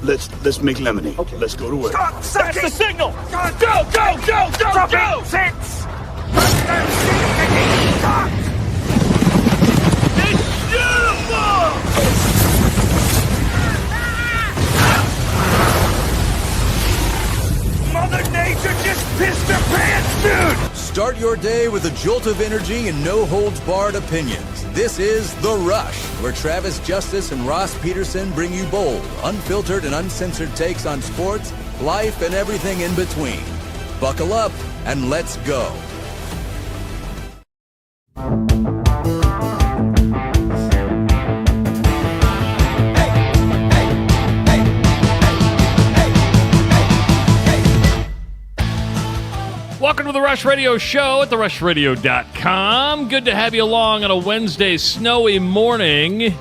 Let's make lemonade. Okay. Let's go to work. Stop! That's the signal! Go! 6! It's beautiful! Mother Nature just pissed her pants, dude! Start your day with a jolt of energy and no-holds-barred opinions. This is The Rush, where Travis Justice and Ross Peterson bring you bold, unfiltered, and uncensored takes on sports, life, and everything in between. Buckle up and let's go. Welcome to the Rush Radio Show at therushradio.com. Good to have you along on a Wednesday snowy morning.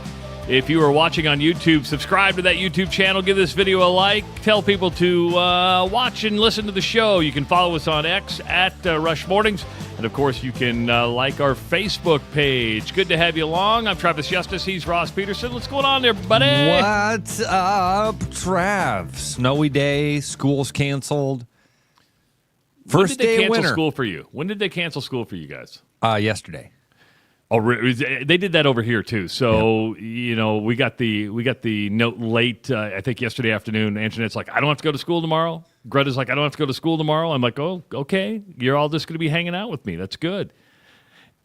If you are watching on YouTube, subscribe to that YouTube channel. Give this video a like. Tell people to watch and listen to the show. You can follow us on X at Rush Mornings. And, of course, you can like our Facebook page. Good to have you along. I'm Travis Justice. He's Ross Peterson. What's going on there, buddy? What's up, Trav? Snowy day. School's canceled. First day of winter. School for you? When did they cancel school for you guys? Yesterday. Oh, they did that over here too. So You know, we got the note late. I think yesterday afternoon. Antoinette's like, I don't have to go to school tomorrow. Greta's like, I don't have to go to school tomorrow. I'm like, oh, okay. You're all just going to be hanging out with me. That's good.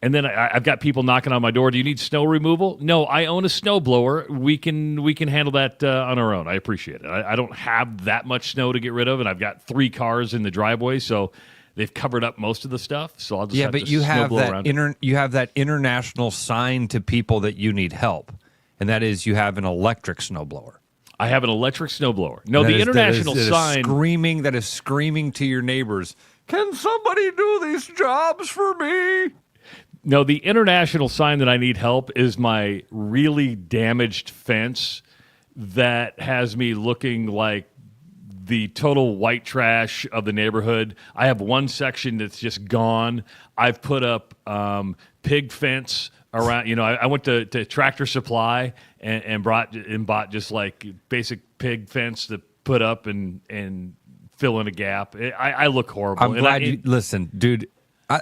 And then I've got people knocking on my door. Do you need snow removal? No, I own a snowblower. We can handle that on our own. I appreciate it. I don't have that much snow to get rid of, and I've got 3 cars in the driveway, so they've covered up most of the stuff. So I'll just have to snowblow around. You have that international sign to people that you need help, and that is you have an electric snowblower. I have an electric snowblower. No, the international sign that is screaming to your neighbors. Can somebody do these jobs for me? No, the international sign that I need help is my really damaged fence that has me looking like the total white trash of the neighborhood. I have one section that's just gone. I've put up pig fence around. You know, I went to Tractor Supply and bought just like basic pig fence to put up and fill in a gap. I look horrible. I'm glad listen, dude.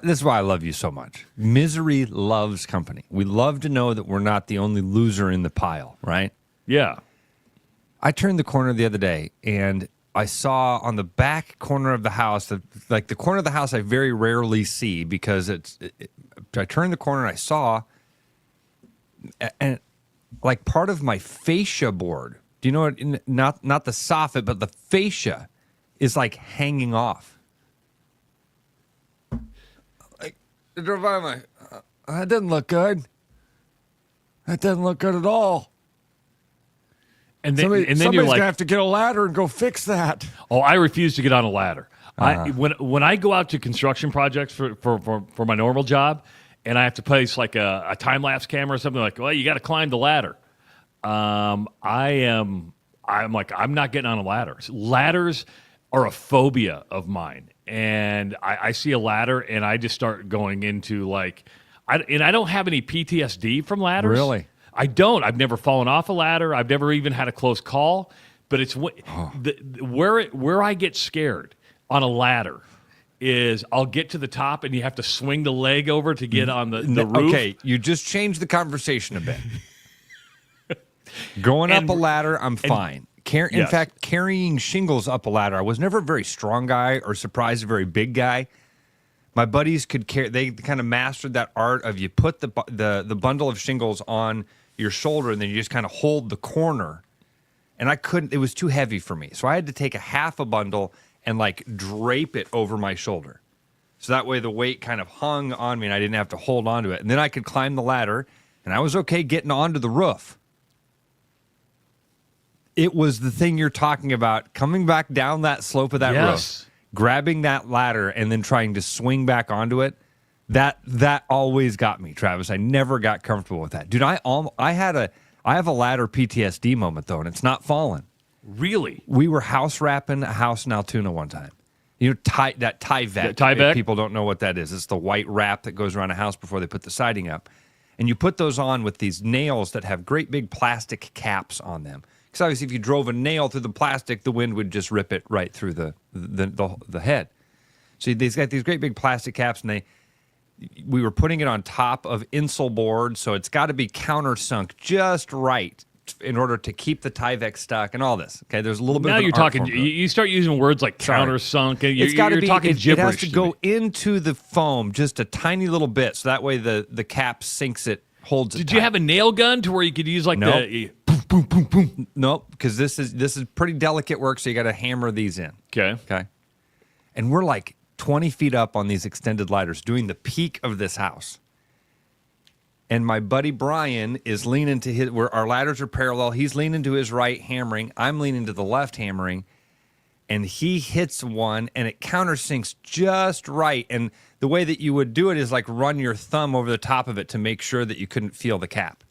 This is why I love you so much. Misery loves company. We love to know that we're not the only loser in the pile, right? Yeah. I turned the corner the other day, and I saw on the back corner of the house, the corner of the house I very rarely see because I turned the corner and I saw, and like part of my fascia board, do you know what, not the soffit, but the fascia is like hanging off. I drove by, I'm like, that doesn't look good. That doesn't look good at all. And then somebody's you're like, gonna have to get a ladder and go fix that. Oh, I refuse to get on a ladder. When I go out to construction projects for my normal job, and I have to place like a time lapse camera or something, like, well, you got to climb the ladder. I'm like, I'm not getting on a ladder. Ladders are a phobia of mine. And I see a ladder, and I just start going into like, I don't have any PTSD from ladders. Really? I don't. I've never fallen off a ladder. I've never even had a close call. But it's where I get scared on a ladder is I'll get to the top, and you have to swing the leg over to get on the roof. Okay, you just changed the conversation a bit. Going up a ladder, I'm fine. In fact, carrying shingles up a ladder, I was never a very strong guy or surprised a very big guy. My buddies could carry; they kind of mastered that art of you put the bundle of shingles on your shoulder and then you just kind of hold the corner. And I couldn't; it was too heavy for me, so I had to take a half a bundle and like drape it over my shoulder, so that way the weight kind of hung on me and I didn't have to hold onto it. And then I could climb the ladder, and I was okay getting onto the roof. It was the thing you're talking about, coming back down that slope of that roof, grabbing that ladder, and then trying to swing back onto it. That always got me, Travis. I never got comfortable with that. Dude, I have a ladder PTSD moment, though, and it's not falling. Really? We were house wrapping a house in Altoona one time. You know, Tyvek. Yeah, Tyvek? People don't know what that is. It's the white wrap that goes around a house before they put the siding up. And you put those on with these nails that have great big plastic caps on them. Because obviously, if you drove a nail through the plastic, the wind would just rip it right through the head. So they've got these great big plastic caps, and we were putting it on top of insole board, so it's got to be countersunk just right in order to keep the Tyvek stuck and all this. Okay, there's a little bit. Now of an you're art talking. form to it. You start using words like countersunk. It's got to be. Talking It gibberish. has to go into the foam just a tiny little bit, so that way the cap sinks it, holds it. Did tight. you have a nail gun to where you could use like Nope. the boom, boom, boom, boom? Nope, because this is pretty delicate work, so you got to hammer these in. Okay. And we're like 20 feet up on these extended ladders doing the peak of this house. And my buddy Brian is leaning to where our ladders are parallel. He's leaning to his right, hammering. I'm leaning to the left, hammering. And he hits one, and it countersinks just right. And the way that you would do it is like run your thumb over the top of it to make sure that you couldn't feel the cap.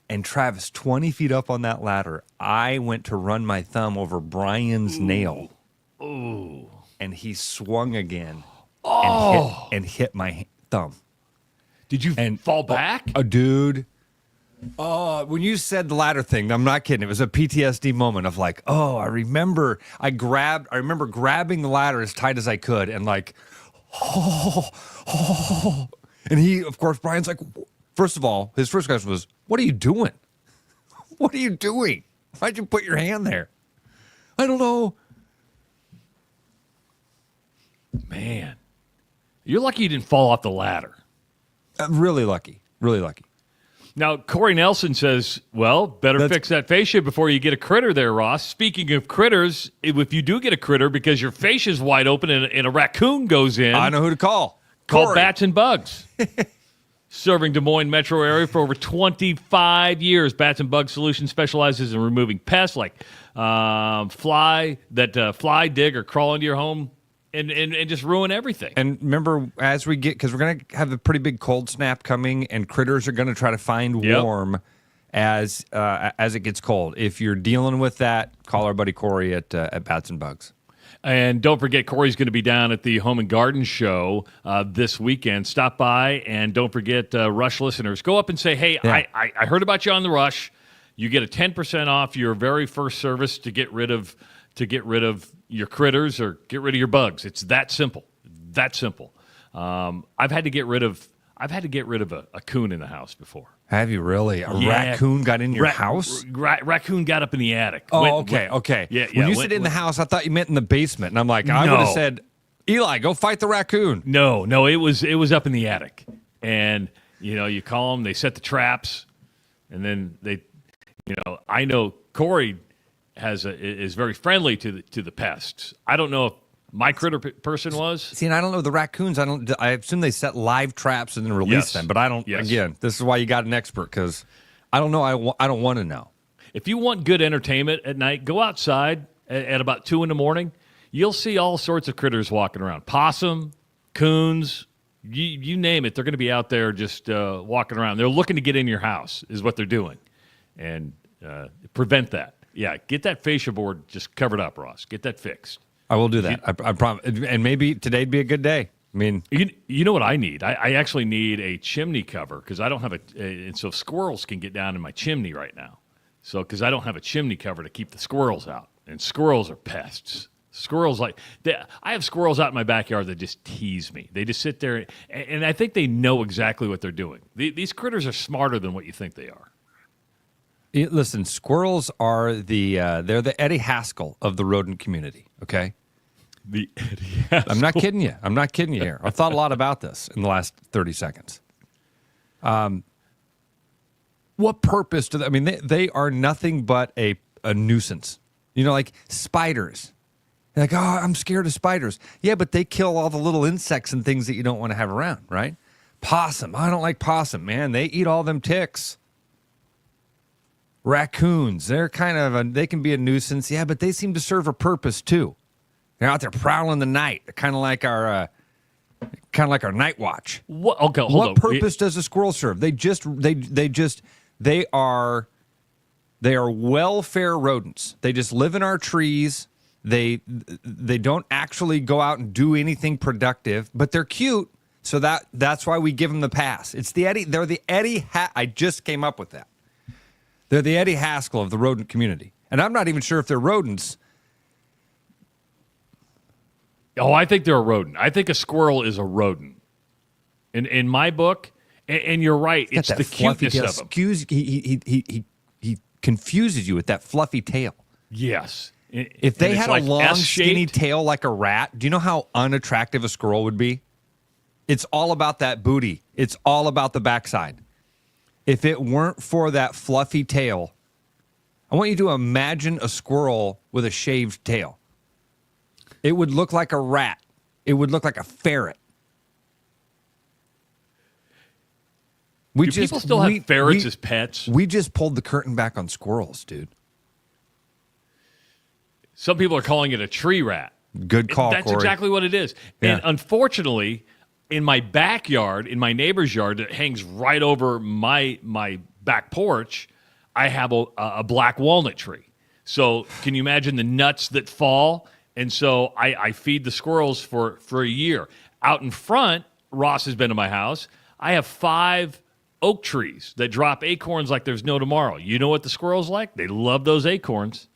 And Travis, 20 feet up on that ladder, I went to run my thumb over Brian's nail. Ooh. And he swung again and hit my thumb. Did you fall back? Dude. When you said the ladder thing, I'm not kidding. It was a PTSD moment of like, I remember grabbing the ladder as tight as I could and like, and he, of course, Brian's like, first of all, his first question was, what are you doing? What are you doing? Why'd you put your hand there? I don't know. Man, you're lucky you didn't fall off the ladder. Really lucky. Really lucky. Now, Corey Nelson says, well, better fix that fascia before you get a critter there, Ross. Speaking of critters, if you do get a critter because your fascia's wide open and a raccoon goes in, I know who to call. Call Corey. Bats and Bugs. Serving Des Moines metro area for over 25 years, Bats and Bugs Solutions specializes in removing pests like fly, dig, or crawl into your home and just ruin everything. And remember, as we get, because we're going to have a pretty big cold snap coming, and critters are going to try to find warm as it gets cold. If you're dealing with that, call our buddy Corey at Bats and Bugs. And don't forget, Corey's going to be down at the Home and Garden Show this weekend. Stop by, and don't forget, Rush listeners, go up and say, hey, I heard about you on the Rush. You get a 10% off your very first service to get rid of your critters or get rid of your bugs. It's that simple. That simple. I've had to get rid of a coon in the house before. Have you really? A raccoon got in your house? Raccoon got up in the attic. Oh, okay. Yeah, when you said in the house, I thought you meant in the basement. And I'm like, I would have said, Eli, go fight the raccoon. No, it was up in the attic. And, you call them, they set the traps, and then they, I know Corey is very friendly to the pests. I don't know if my critter person was. See, and I don't know the raccoons. I assume they set live traps and then release them. But I don't. Yes. Again, this is why you got an expert, because I don't know. I don't want to know. If you want good entertainment at night, go outside at about 2 a.m. You'll see all sorts of critters walking around. Possum, coons, you name it. They're going to be out there just walking around. They're looking to get in your house is what they're doing, and prevent that. Yeah, get that fascia board just covered up, Ross. Get that fixed. I will do that. I promise. And maybe today'd be a good day. I mean, you know what I need? I actually need a chimney cover because I don't have and so squirrels can get down in my chimney right now. So because I don't have a chimney cover to keep the squirrels out, and squirrels are pests. Squirrels I have squirrels out in my backyard that just tease me. They just sit there, and I think they know exactly what they're doing. These critters are smarter than what you think they are. Listen, squirrels are they're the Eddie Haskell of the rodent community, okay? The Eddie Haskell. I'm not kidding you. I'm not kidding you here. I've thought a lot about this in the last 30 seconds. What purpose do they, I mean, they are nothing but a nuisance. Like spiders. You're like, oh, I'm scared of spiders. Yeah, but they kill all the little insects and things that you don't want to have around, right? Possum. I don't like possum, man. They eat all them ticks. Raccoons, they're they can be a nuisance, yeah, but they seem to serve a purpose too. They're out there prowling the night. They're kind of like our night watch. What? Okay, hold on. What purpose does a squirrel serve? They are welfare rodents. They just live in our trees. They don't actually go out and do anything productive, but they're cute, so that's why we give them the pass. They're the Eddie I just came up with that. They're the Eddie Haskell of the rodent community. And I'm not even sure if they're rodents. Oh, I think they're a rodent. I think a squirrel is a rodent. In my book, and you're right, it's the cuteness of them. He confuses you with that fluffy tail. Yes. If they had a long, S-shaped. skinny tail like a rat, do you know how unattractive a squirrel would be? It's all about that booty. It's all about the backside. If it weren't for that fluffy tail, I want you to imagine a squirrel with a shaved tail. It would look like a rat. It would look like a ferret. Do people still have ferrets as pets? We just pulled the curtain back on squirrels, dude. Some people are calling it a tree rat. Good call, That's Corey. exactly what it is. Yeah. And unfortunately, in my backyard, in my neighbor's yard that hangs right over my back porch, I have a black walnut tree. So can you imagine the nuts that fall? And so I feed the squirrels for a year. Out in front, Ross has been to my house. I have 5 oak trees that drop acorns like there's no tomorrow. You know what the squirrels like? They love those acorns.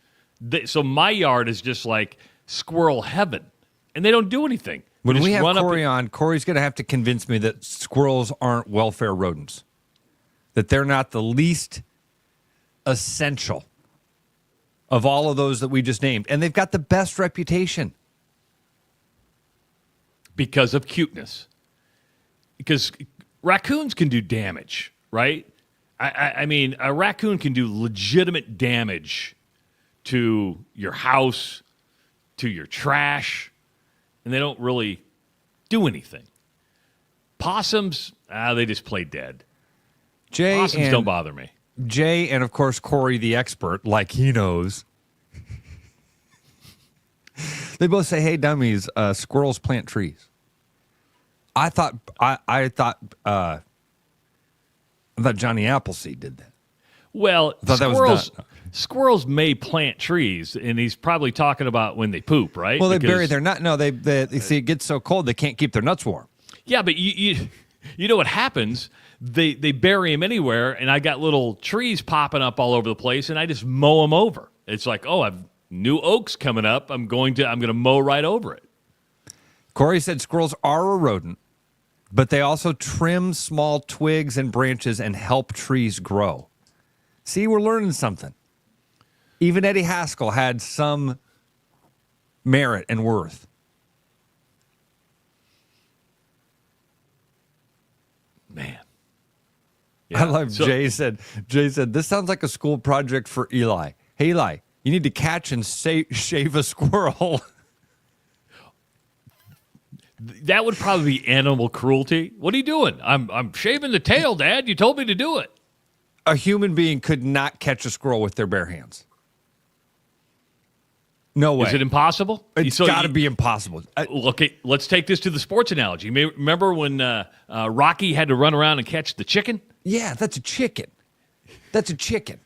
So my yard is just like squirrel heaven, and they don't do anything. When They we just have run up Corey on, Corey's going to have to convince me that squirrels aren't welfare rodents, that they're not the least essential of all of those that we just named, and they've got the best reputation. because of cuteness. Because raccoons can do damage, right? I mean, a raccoon can do legitimate damage to your house, to your trash, and they don't really do anything. Possums, they just play dead. Possums don't bother me. Jay and, of course, Corey, the expert, like he knows. They both say, "Hey, dummies, squirrels plant trees." I thought Johnny Appleseed did that. Well, I thought that was done. Squirrels may plant trees, and he's probably talking about when they poop, right? Well, they bury their nut. No, they see it gets so cold they can't keep their nuts warm. Yeah, but you know what happens? They bury them anywhere, and I got little trees popping up all over the place, and I just mow them over. It's like, oh, I've new oaks coming up. I'm going to mow right over it. Corey said squirrels are a rodent, but they also trim small twigs and branches and help trees grow. See, we're learning something. Even Eddie Haskell had some merit and worth. Man. I love Jay said, this sounds like a school project for Eli. Hey, Eli, you need to catch and shave a squirrel. That would probably be animal cruelty. What are you doing? I'm shaving the tail, Dad. You told me to do it. A human being could not catch a squirrel with their bare hands. No way. Is it impossible? It's got to be impossible. Okay, let's take this to the sports analogy. Remember when Rocky had to run around and catch the chicken? Yeah, that's a chicken. That's a chicken.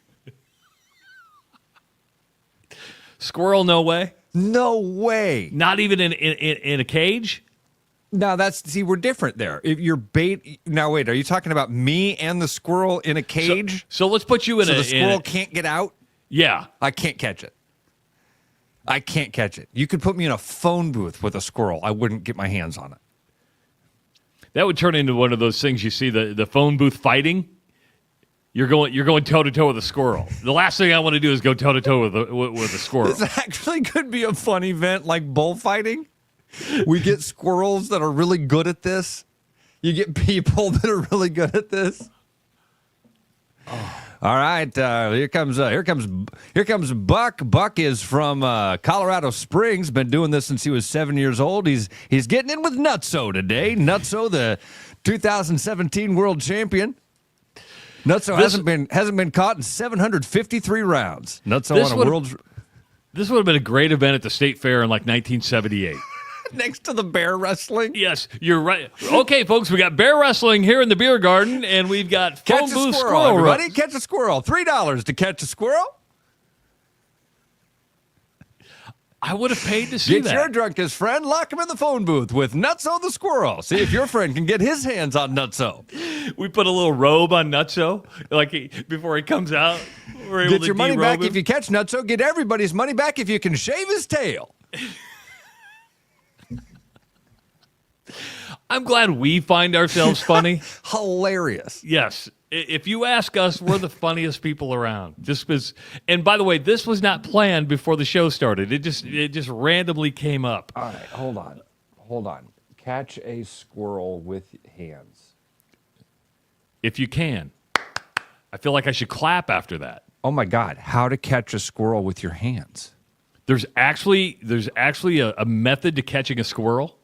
Squirrel, no way. No way. Not even in a cage? No, we're different there. If you're bait, now wait, are you talking about me and the squirrel in a cage? So let's put you in the squirrel can't get out? Yeah. I can't catch it. I can't catch it. You could put me in a phone booth with a squirrel. I wouldn't get my hands on it. That would turn into one of those things you see the phone booth fighting. You're going toe to toe with a squirrel. The last thing I want to do is go toe to toe with a squirrel. This actually could be a fun event like bullfighting. We get squirrels that are really good at this. You get people that are really good at this. Oh. All right, here comes Buck. Buck is from Colorado Springs. Been doing this since he was 7 years old. He's getting in with Nutso today. Nutso, the 2017 world champion. Nutso hasn't been caught in 753 rounds. Nutso on a world. This would have been a great event at the state fair in like 1978. Next to the bear wrestling? Yes, you're right. Okay, folks, we got bear wrestling here in the beer garden, and we've got phone booth squirrel. Everybody, catch a squirrel. $3 to catch a squirrel. I would have paid to see Get that. your drunkest friend, lock him in the phone booth with Nutso the squirrel. See if your friend can get his hands on Nutso. We put a little robe on Nutso, like before he comes out. We're able Get to your money derobe back him. if you catch Nutso. Get everybody's money back if you can shave his tail. I'm glad we find ourselves funny. Hilarious. Yes. If you ask us, we're the funniest people around. Just because, and by the way, this was not planned before the show started. It just randomly came up. All right, hold on. Catch a squirrel with hands. If you can. I feel like I should clap after that. Oh my God, how to catch a squirrel with your hands. There's actually a method to catching a squirrel.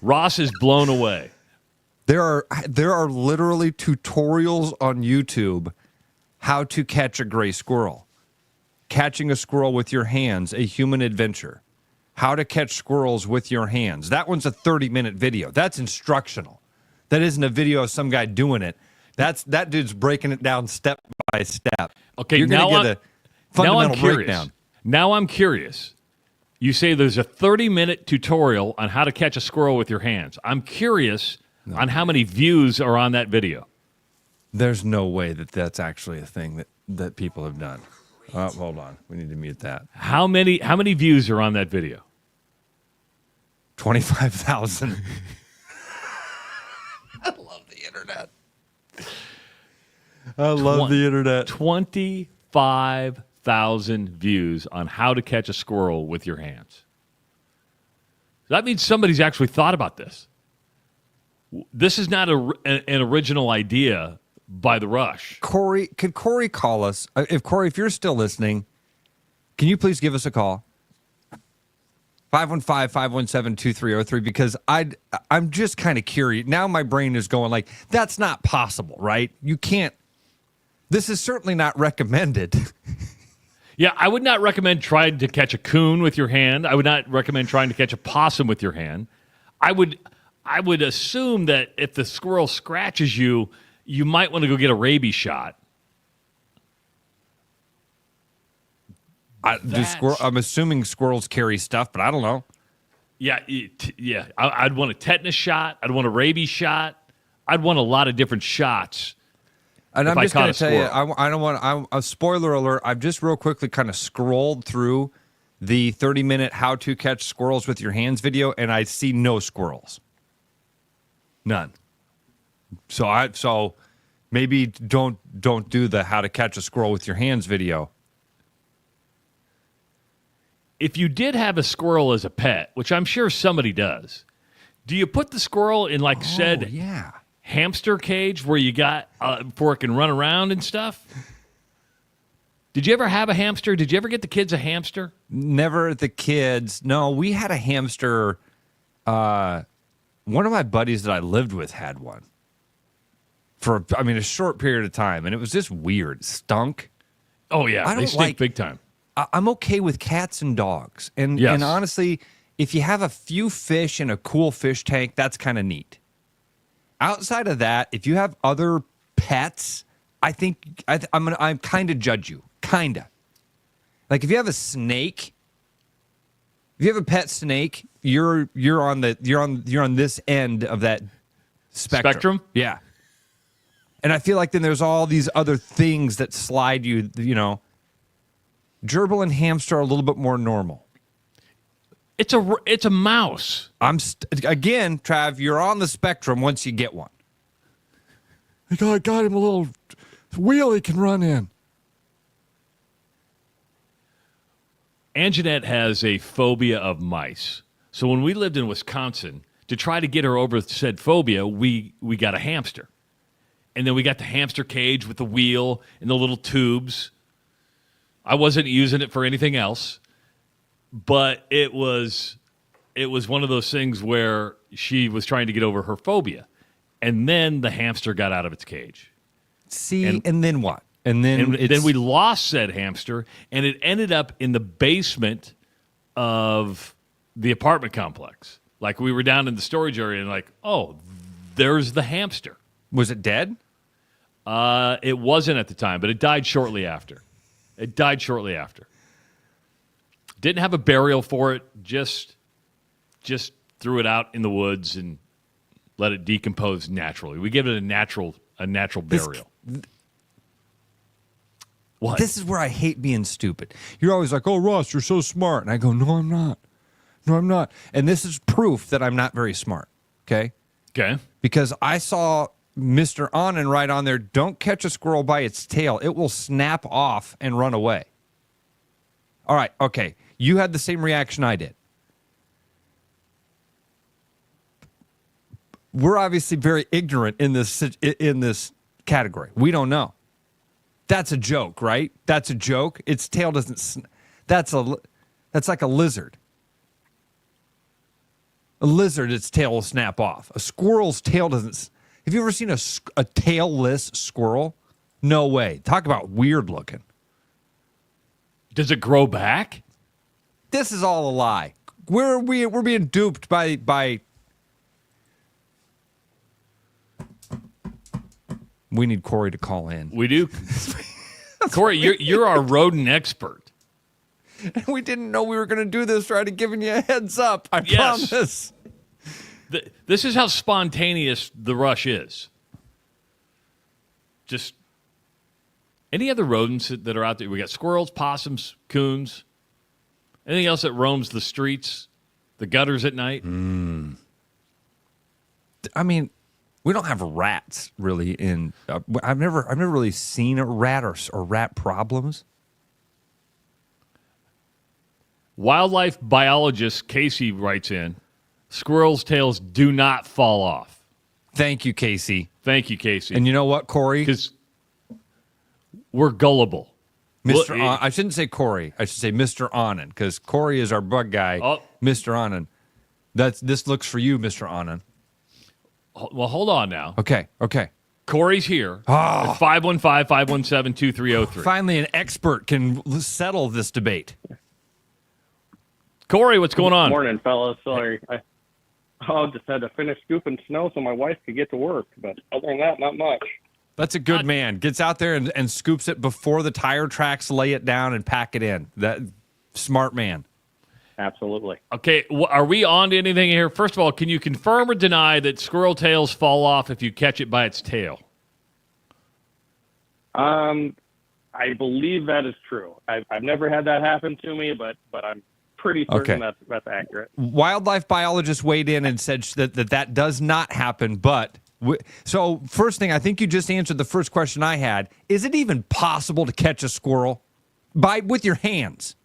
Ross is blown away. There are literally tutorials on YouTube how to catch a gray squirrel. Catching a squirrel with your hands, a human adventure. How to catch squirrels with your hands. That one's a 30-minute video. That's instructional. That isn't a video of some guy doing it. That dude's breaking it down step by step. Okay, you're going to get a fundamental breakdown. Now I'm curious. You say there's a 30-minute tutorial on how to catch a squirrel with your hands. I'm curious on how many views are on that video. There's no way that that's actually a thing that people have done. Hold on. We need to mute that. How many views are on that video? 25,000. I love the internet. I love the internet. 25,000 views on how to catch a squirrel with your hands. That means somebody's actually thought about this. This is not an original idea by The Rush. Corey, could Corey call us? If you're still listening, can you please give us a call? 515-517-2303, because I'm just kind of curious. Now my brain is going like, that's not possible, right? You can't. This is certainly not recommended. Yeah, I would not recommend trying to catch a coon with your hand. I would not recommend trying to catch a possum with your hand. I would assume that if the squirrel scratches you, you might want to go get a rabies shot. I'm assuming squirrels carry stuff, but I don't know. Yeah, I'd want a tetanus shot. I'd want a rabies shot. I'd want a lot of different shots. And I'm just going to tell you, I don't want a spoiler alert. I've just real quickly kind of scrolled through the 30-minute how to catch squirrels with your hands video, and I see no squirrels. None. So maybe don't do the how to catch a squirrel with your hands video. If you did have a squirrel as a pet, which I'm sure somebody does, do you put the squirrel in hamster cage where you got before it can run around and stuff? Did you ever have a hamster? Did you ever get the kids a hamster? Never the kids. No, we had a hamster. One of my buddies that I lived with had one for, a short period of time, and it was just weird. It stunk. Oh, yeah. They stink big time. I'm okay with cats and dogs. And honestly, if you have a few fish in a cool fish tank, that's kind of neat. Outside of that, if you have other pets, I think I'm kind of judge you. Kind of. Like if you have a snake, if you have a pet snake, you're on this end of that spectrum. Yeah. And I feel like then there's all these other things that slide you, Gerbil and hamster are a little bit more normal. It's a mouse. Again, Trav, you're on the spectrum once you get one. I got him a little wheel he can run in. Anjanette has a phobia of mice. So when we lived in Wisconsin, to try to get her over said phobia, we got a hamster. And then we got the hamster cage with the wheel and the little tubes. I wasn't using it for anything else, but it was one of those things where she was trying to get over her phobia. And then the hamster got out of its cage. See, and then what? And then we lost said hamster, and it ended up in the basement of the apartment complex. Like we were down in the storage area and like, oh, there's the hamster. Was it dead? It wasn't at the time, but it died shortly after. It died shortly after. Didn't have a burial for it. Just threw it out in the woods and let it decompose naturally. We give it a natural burial. What? This is where I hate being stupid. You're always like, "Oh, Ross, you're so smart," and I go, "No, I'm not. No, I'm not." And this is proof that I'm not very smart. Okay. Okay. Because I saw Mr. Anand right on there. Don't catch a squirrel by its tail; it will snap off and run away. All right. Okay. You had the same reaction I did. We're obviously very ignorant in this category. We don't know. That's a joke, right? That's a joke. Its tail doesn't. That's like a lizard. A lizard, its tail will snap off. A squirrel's tail doesn't. Have you ever seen a tailless squirrel? No way. Talk about weird looking. Does it grow back? This is all a lie. We're being duped by. We need Corey to call in. We do. Corey, you're our rodent expert. We didn't know we were going to do this. Trying to giving you a heads up. I Yes. promise. This is how spontaneous the rush is. Just any other rodents that are out there? We got squirrels, possums, coons. Anything else that roams the streets, the gutters at night? I mean, we don't have rats really in. I've never really seen a rat or rat problems. Wildlife biologist Casey writes in, squirrels' tails do not fall off. Thank you, Casey. Thank you, Casey. And you know what, Corey? Because we're gullible. I shouldn't say Corey. I should say Mr. Anand, because Corey is our bug guy. Oh. Mr. Anand. This looks for you, Mr. Anand. Well, hold on now. Okay. Corey's here at 515-517-2303. Finally, an expert can settle this debate. Corey, what's going on? Morning, fellas. Sorry. I just had to finish scooping snow so my wife could get to work. But other than that, not much. That's a good man. Gets out there and scoops it before the tire tracks lay it down and pack it in. That smart man. Absolutely. Okay, are we on to anything here? First of all, can you confirm or deny that squirrel tails fall off if you catch it by its tail? I believe that is true. I've never had that happen to me, but I'm pretty certain that's accurate. Wildlife biologists weighed in and said that does not happen, but... So first thing, I think you just answered the first question I had. Is it even possible to catch a squirrel with your hands?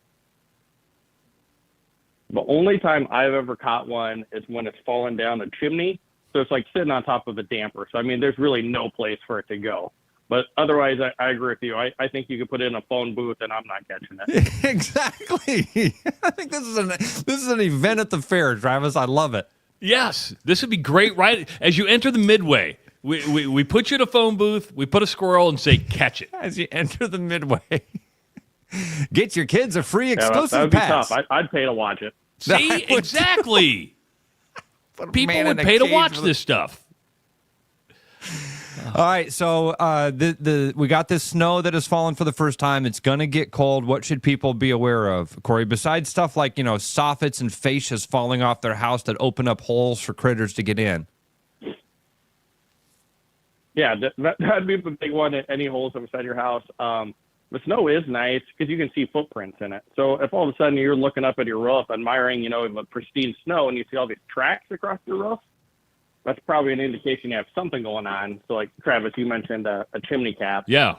The only time I've ever caught one is when it's fallen down a chimney. So it's like sitting on top of a damper. So, I mean, there's really no place for it to go. But otherwise, I agree with you. I think you could put it in a phone booth, and I'm not catching it. Exactly. I think this is an event at the fair, Travis. I love it. Yes, this would be great. Right as you enter the midway, we put you in a phone booth, we put a squirrel, and say, catch it. As you enter the midway, get your kids a free exclusive that would be pass. tough. I'd pay to watch it. See, exactly. People would pay to watch this stuff. All right, so we got this snow that has fallen for the first time. It's going to get cold. What should people be aware of, Corey? Besides stuff like, soffits and fascias falling off their house that open up holes for critters to get in. Yeah, that'd be the big one. Any holes inside your house. The snow is nice because you can see footprints in it. So if all of a sudden you're looking up at your roof, admiring, the pristine snow, and you see all these tracks across your roof, that's probably an indication you have something going on. So, like Travis, you mentioned a chimney cap. Yeah.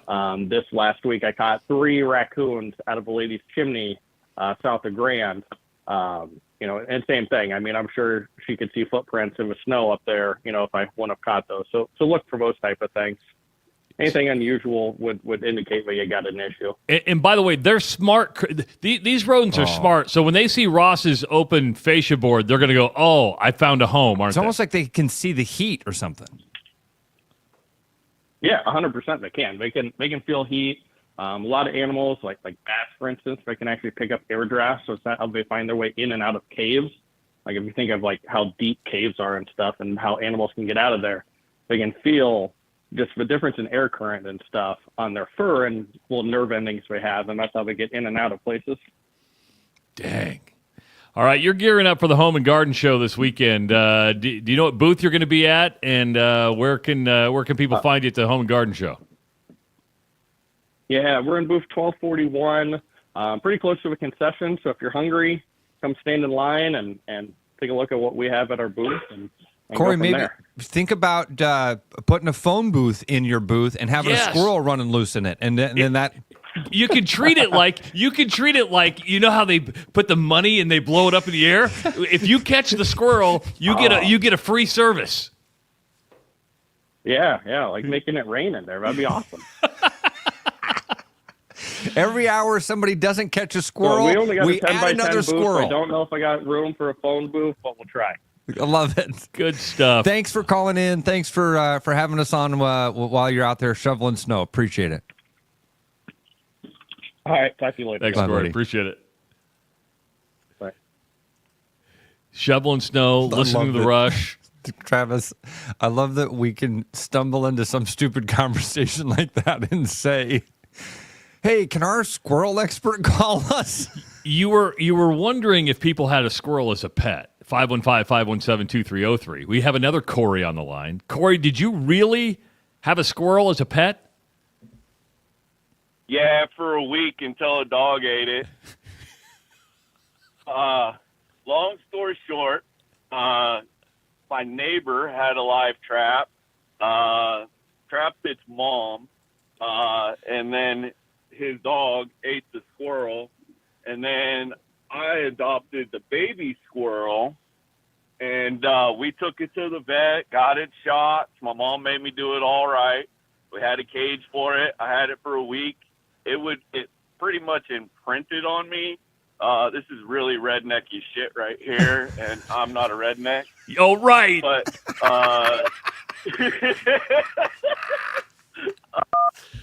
This last week, I caught 3 raccoons out of a lady's chimney south of Grand. And same thing. I mean, I'm sure she could see footprints in the snow up there. If I wouldn't have caught those. So look for those type of things. Anything unusual would indicate that you got an issue. And by the way, they're smart. These rodents are smart. So when they see Ross's open fascia board, they're going to go, "Oh, I found a home," aren't It's almost like they can see the heat or something. Yeah, 100% they can. They can feel heat. A lot of animals, like bats, for instance, they can actually pick up air drafts. So it's not how they find their way in and out of caves. Like if you think of like how deep caves are and stuff and how animals can get out of there, they can feel just the difference in air current and stuff on their fur and little nerve endings they have, and that's how they get in and out of places. Dang. All right, you're gearing up for the Home and Garden Show this weekend. Do you know what booth you're going to be at, and where can people find you at the Home and Garden Show? Yeah, we're in booth 1241, pretty close to the concession. So if you're hungry, come stand in line and take a look at what we have at our booth. And Corey, go from maybe there. think about putting a phone booth in your booth and having a squirrel running loose in it, and then that. You can treat it like you know how they put the money and they blow it up in the air. If you catch the squirrel, you get a free service. Yeah, like making it rain in there. That'd be awesome. Every hour somebody doesn't catch a squirrel, Well, we only got a 10 add by 10 another booth. squirrel. I don't know if I got room for a phone booth, but we'll try. I love it. Good stuff. Thanks for calling in. Thanks for having us on while you're out there shoveling snow. Appreciate it. All right, talk to you later. Thanks, Bye, Corey. buddy. Appreciate it. Bye. Shoveling snow, listening to the it. Rush. Travis, I love that we can stumble into some stupid conversation like that and say, hey, can our squirrel expert call us? You were wondering if people had a squirrel as a pet. 515-517-2303. We have another Corey on the line. Corey, did you really have a squirrel as a pet? Yeah, for a week until a dog ate it. Long story short, my neighbor had a live trap, trapped its mom, and then his dog ate the squirrel, and then I adopted the baby squirrel, and we took it to the vet, got it shot. My mom made me do it all right. We had a cage for it. I had it for a week. It pretty much imprinted on me. This is really rednecky shit right here, and I'm not a redneck. Oh, right. But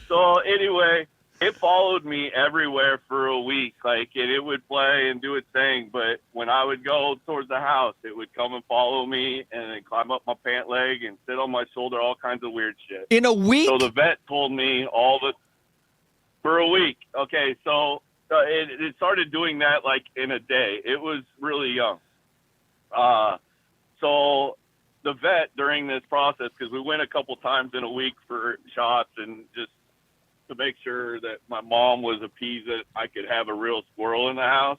so anyway, it followed me everywhere for a week. Like it would play and do its thing, but when I would go towards the house, it would come and follow me and then climb up my pant leg and sit on my shoulder, all kinds of weird shit. In a week? So the vet told me for a week. Okay, so it started doing that like in a day. It was really young. So the vet during this process, because we went a couple times in a week for shots and just to make sure that my mom was appeased that I could have a real squirrel in the house.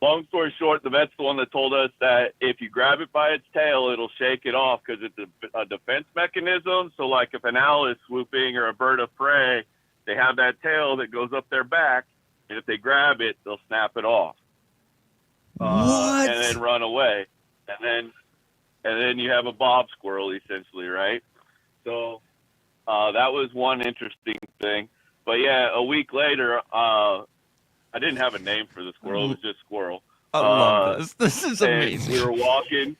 Long story short, the vet's the one that told us that if you grab it by its tail, it'll shake it off because it's a defense mechanism. So like if an owl is swooping or a bird of prey, they have that tail that goes up their back, and if they grab it, they'll snap it off. What? And then run away. And then you have a bob squirrel essentially, right? So that was one interesting thing. But yeah, a week later, I didn't have a name for the squirrel. It was just squirrel. I love this. This is amazing. We were walking,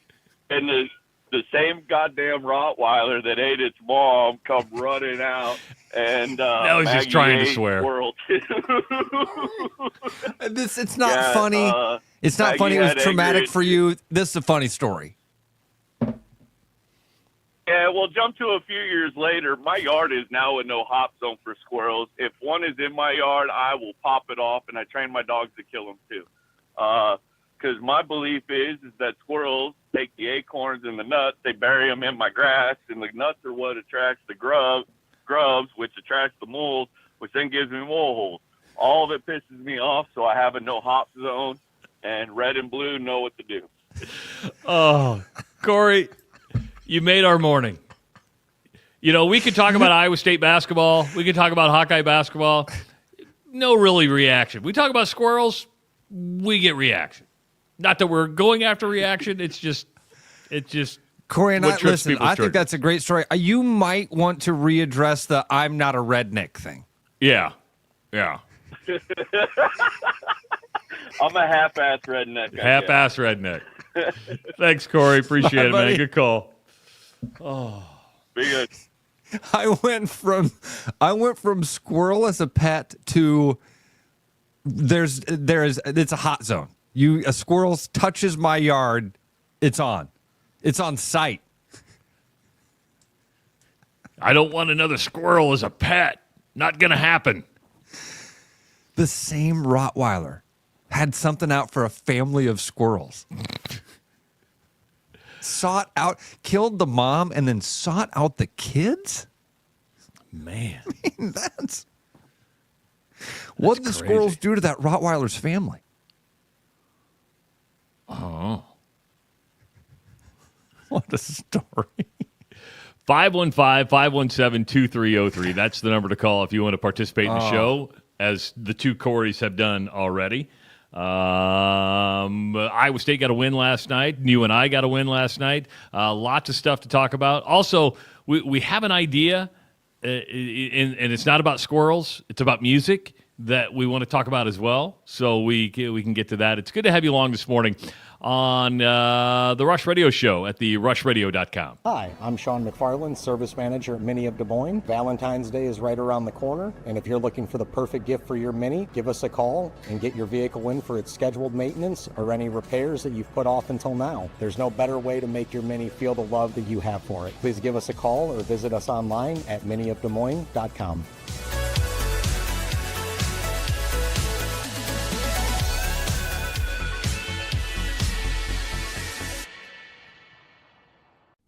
and the same goddamn Rottweiler that ate its mom come running out. And now he's just trying to swear. Squirrel too. It's not funny. It's not Maggie funny. It was had traumatic anger for you. This is a funny story. Yeah, well, jump to a few years later. My yard is now a no hop zone for squirrels. If one is in my yard, I will pop it off, and I train my dogs to kill them too. Because my belief is that squirrels take the acorns and the nuts, they bury them in my grass, and the nuts are what attracts the grubs, which attracts the moles, which then gives me mole holes. All of it pisses me off, so I have a no hop zone, and red and blue know what to do. Oh, Corey, you made our morning. You know, we could talk about Iowa State basketball. We could talk about Hawkeye basketball. No really reaction. We talk about squirrels, we get reaction. Not that we're going after reaction. It's just Corey and what I, trips listen, people's I think triggers. that's a great story. You might want to readdress the I'm not a redneck thing. Yeah. I'm a half-ass redneck. I guess. Half-ass redneck. Thanks, Corey. Appreciate Bye, it, buddy. man. Good call. Be good. I went from squirrel as a pet to it's a hot zone. A squirrel touches my yard, it's on sight. I don't want another squirrel as a pet. Not going to happen. The same Rottweiler had something out for a family of squirrels. Sought out, killed the mom, and then sought out the kids? Man. I mean, what did the squirrels do to that Rottweiler's family? Oh. What a story. 515-517-2303. That's the number to call if you want to participate in the show, as the two Corys have done already. Iowa State got a win last night. You and I got a win last night. Lots of stuff to talk about. Also, we have an idea, and it's not about squirrels. It's about music that we want to talk about as well. So we can get to that. It's good to have you along this morning on the Rush Radio Show at the rushradio.com. Hi, I'm Sean McFarland, Service Manager at Mini of Des Moines. Valentine's Day is right around the corner, and if you're looking for the perfect gift for your Mini, give us a call and get your vehicle in for its scheduled maintenance or any repairs that you've put off until now. There's no better way to make your Mini feel the love that you have for it. Please give us a call or visit us online at miniofdesmoines.com.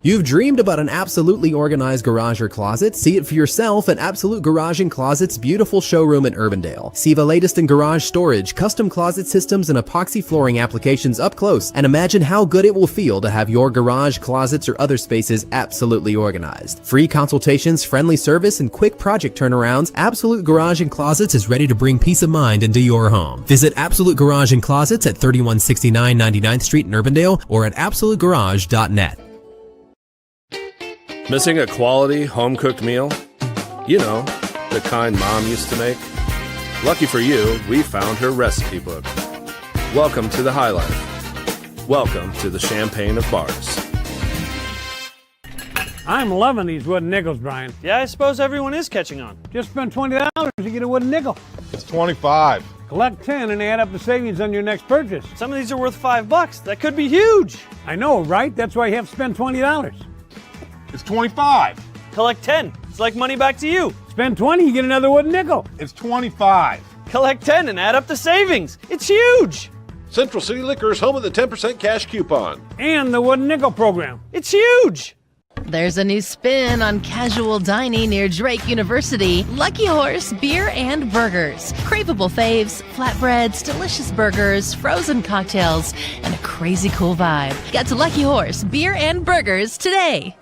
You've dreamed about an absolutely organized garage or closet? See it for yourself at Absolute Garage & Closet's beautiful showroom in Urbandale. See the latest in garage storage, custom closet systems, and epoxy flooring applications up close, and imagine how good it will feel to have your garage, closets, or other spaces absolutely organized. Free consultations, friendly service, and quick project turnarounds, Absolute Garage & Closets is ready to bring peace of mind into your home. Visit Absolute Garage & Closets at 3169 99th Street in Urbandale or at absolutegarage.net. Missing a quality home-cooked meal? You know, the kind Mom used to make? Lucky for you, we found her recipe book. Welcome to the High Life. Welcome to the Champagne of Bars. I'm loving these wooden nickels, Brian. Yeah, I suppose everyone is catching on. Just spend $20 to get a wooden nickel. It's $25. Collect 10 and add up the savings on your next purchase. Some of these are worth $5. That could be huge. I know, right? That's why you have to spend $20. It's $25. Collect 10. It's like money back to you. Spend 20, you get another wooden nickel. It's $25. Collect 10 and add up the savings. It's huge. Central City Liquor is home of the 10% cash coupon. And the wooden nickel program. It's huge. There's a new spin on casual dining near Drake University. Lucky Horse Beer and Burgers. Craveable faves, flatbreads, delicious burgers, frozen cocktails, and a crazy cool vibe. Get to Lucky Horse Beer and Burgers today.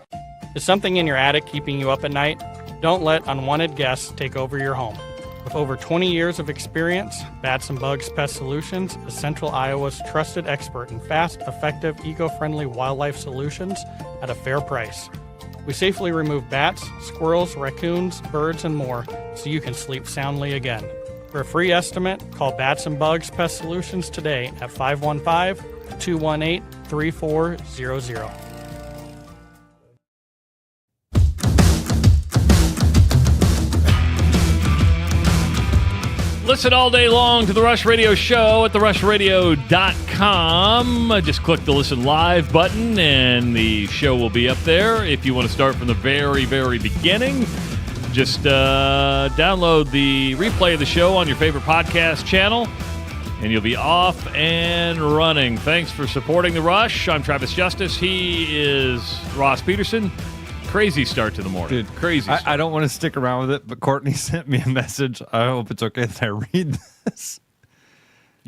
Is something in your attic keeping you up at night? Don't let unwanted guests take over your home. With over 20 years of experience, Bats and Bugs Pest Solutions is Central Iowa's trusted expert in fast, effective, eco-friendly wildlife solutions at a fair price. We safely remove bats, squirrels, raccoons, birds, and more so you can sleep soundly again. For a free estimate, call Bats and Bugs Pest Solutions today at 515-218-3400. Listen all day long to the Rush Radio Show at therushradio.com. Just click the Listen Live button, and the show will be up there. If you want to start from the very, very beginning, just download the replay of the show on your favorite podcast channel, and you'll be off and running. Thanks for supporting the Rush. I'm Travis Justice. He is Ross Peterson. Crazy start to the morning. Dude, crazy start. I don't want to stick around with it, but Courtney sent me a message. I hope it's okay that I read this.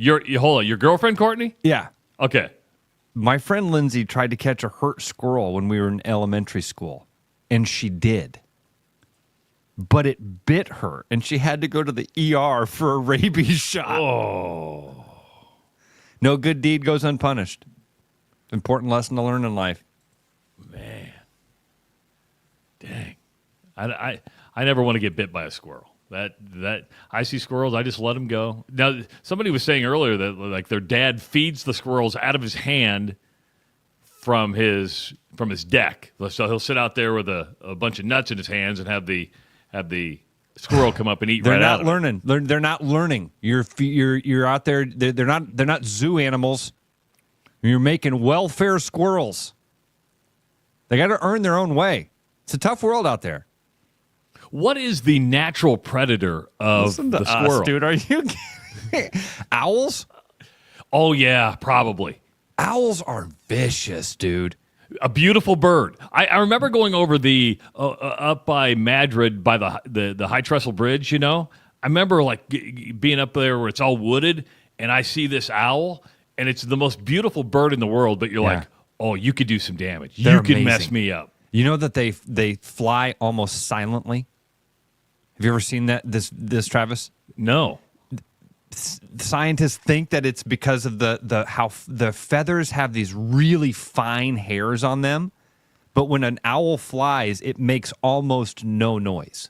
Hold on, your girlfriend, Courtney? Yeah. Okay. My friend Lindsay tried to catch a hurt squirrel when we were in elementary school, and she did. But it bit her, and she had to go to the ER for a rabies shot. Oh. No good deed goes unpunished. Important lesson to learn in life. Man. Dang. I never want to get bit by a squirrel. That I see squirrels, I just let them go. Now, somebody was saying earlier that like their dad feeds the squirrels out of his hand from his deck. So he'll sit out there with a bunch of nuts in his hands and have the squirrel come up and eat right out of it. They're not learning. You're out there. They're not zoo animals. You're making welfare squirrels. They got to earn their own way. It's a tough world out there. What is the natural predator of the squirrel? Dude, are you kidding? Owls? Oh, yeah, probably. Owls are vicious, dude. A beautiful bird. I remember going over the up by Madrid by the High Trestle Bridge. You know, I remember like being up there where it's all wooded, and I see this owl, and it's the most beautiful bird in the world. But you're like, oh, you could do some damage. They're you could mess amazing. me up. You know that they fly almost silently. Have you ever seen that? This Travis? No. Scientists think that it's because of how the feathers have these really fine hairs on them, but when an owl flies, it makes almost no noise.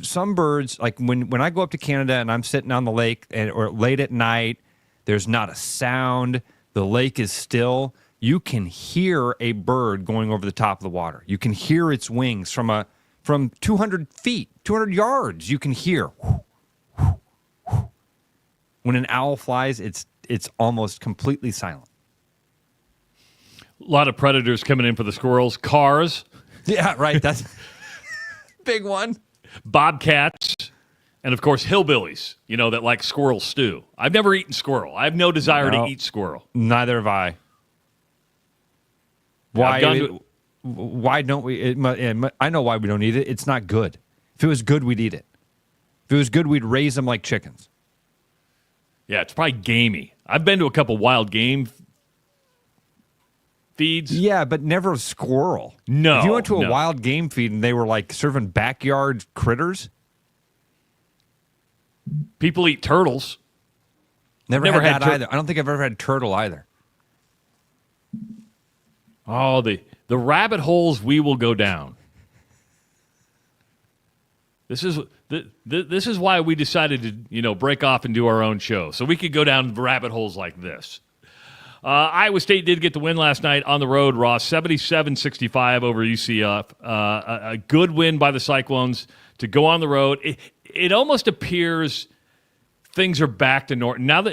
Some birds, like when I go up to Canada and I'm sitting on the lake or late at night, there's not a sound. The lake is still. You can hear a bird going over the top of the water. You can hear its wings from 200 feet, 200 yards. You can hear. When an owl flies, it's almost completely silent. A lot of predators coming in for the squirrels. Cars. Yeah, right. That's big one. Bobcats. And, of course, hillbillies, that like squirrel stew. I've never eaten squirrel. I have no desire to eat squirrel. Neither have I. Why don't we? I know why we don't eat it. It's not good. If it was good, we'd eat it. If it was good, we'd raise them like chickens. Yeah, it's probably gamey. I've been to a couple wild game feeds. Yeah, but never a squirrel. No. If you went to a wild game feed and they were like serving backyard critters. People eat turtles. Never had that either. I don't think I've ever had turtle either. Oh, the rabbit holes we will go down. This is why we decided to break off and do our own show, so we could go down rabbit holes like this. Iowa State did get the win last night on the road, Ross, 77-65 over UCF. A good win by the Cyclones to go on the road. It almost appears things are back to normal now that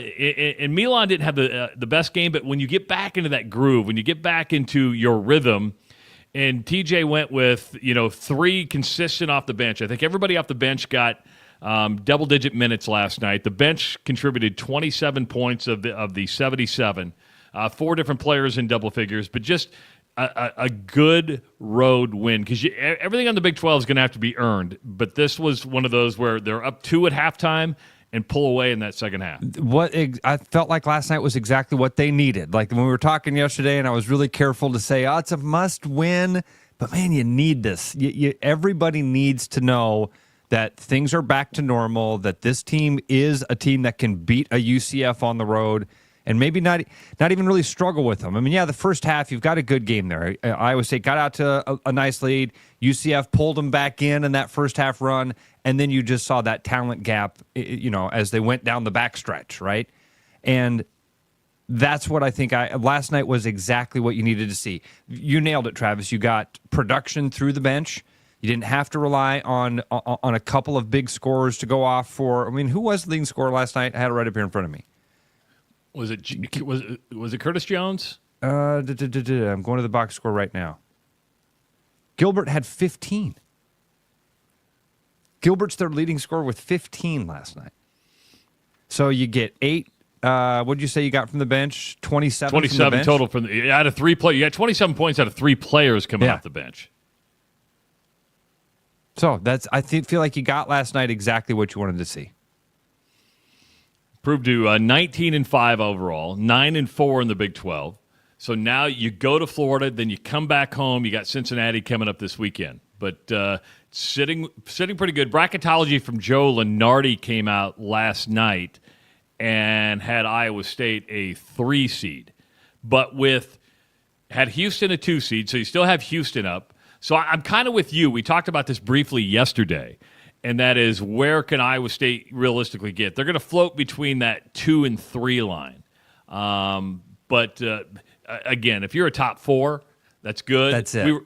and Milan didn't have the best game, but when you get back into that groove, when you get back into your rhythm. And TJ went with, 3 consistent off the bench. I think everybody off the bench got double-digit minutes last night. The bench contributed 27 points of the 77. 4 different players in double figures, but just a good road win. Because everything on the Big 12 is going to have to be earned. But this was one of those where they're up 2 at halftime and pull away in that second half. What I felt like last night was exactly what they needed. Like when we were talking yesterday, and I was really careful to say, it's a must win. But, man, you need this. Everybody needs to know that things are back to normal, that this team is a team that can beat a UCF on the road and maybe not even really struggle with them. I mean, yeah, the first half, you've got a good game there. Iowa State got out to a nice lead. UCF pulled them back in that first half run, and then you just saw that talent gap, as they went down the backstretch, right? And that's what I think last night was exactly what you needed to see. You nailed it, Travis. You got production through the bench. You didn't have to rely on a couple of big scorers to go off for. I mean, who was the leading scorer last night? I had it right up here in front of me. Was it Curtis Jones? I'm going to the box score right now. Gilbert had 15. Gilbert's their leading scorer with 15 last night. So you get 8. What did you say you got from the bench? 27. 27 from the bench? total out of 3 players. You got 27 points out of 3 players coming off the bench. So I feel like you got last night exactly what you wanted to see. Proved to 19-5 overall, 9-4 in the Big 12. So now you go to Florida, then you come back home. You got Cincinnati coming up this weekend, but sitting pretty good. Bracketology from Joe Lenardi came out last night and had Iowa State a 3 seed, but had Houston a 2 seed. So you still have Houston up. So I'm kind of with you. We talked about this briefly yesterday. And that is, where can Iowa State realistically get? They're going to float between that 2 and 3 line. But again, if you're a top 4, that's good. That's it.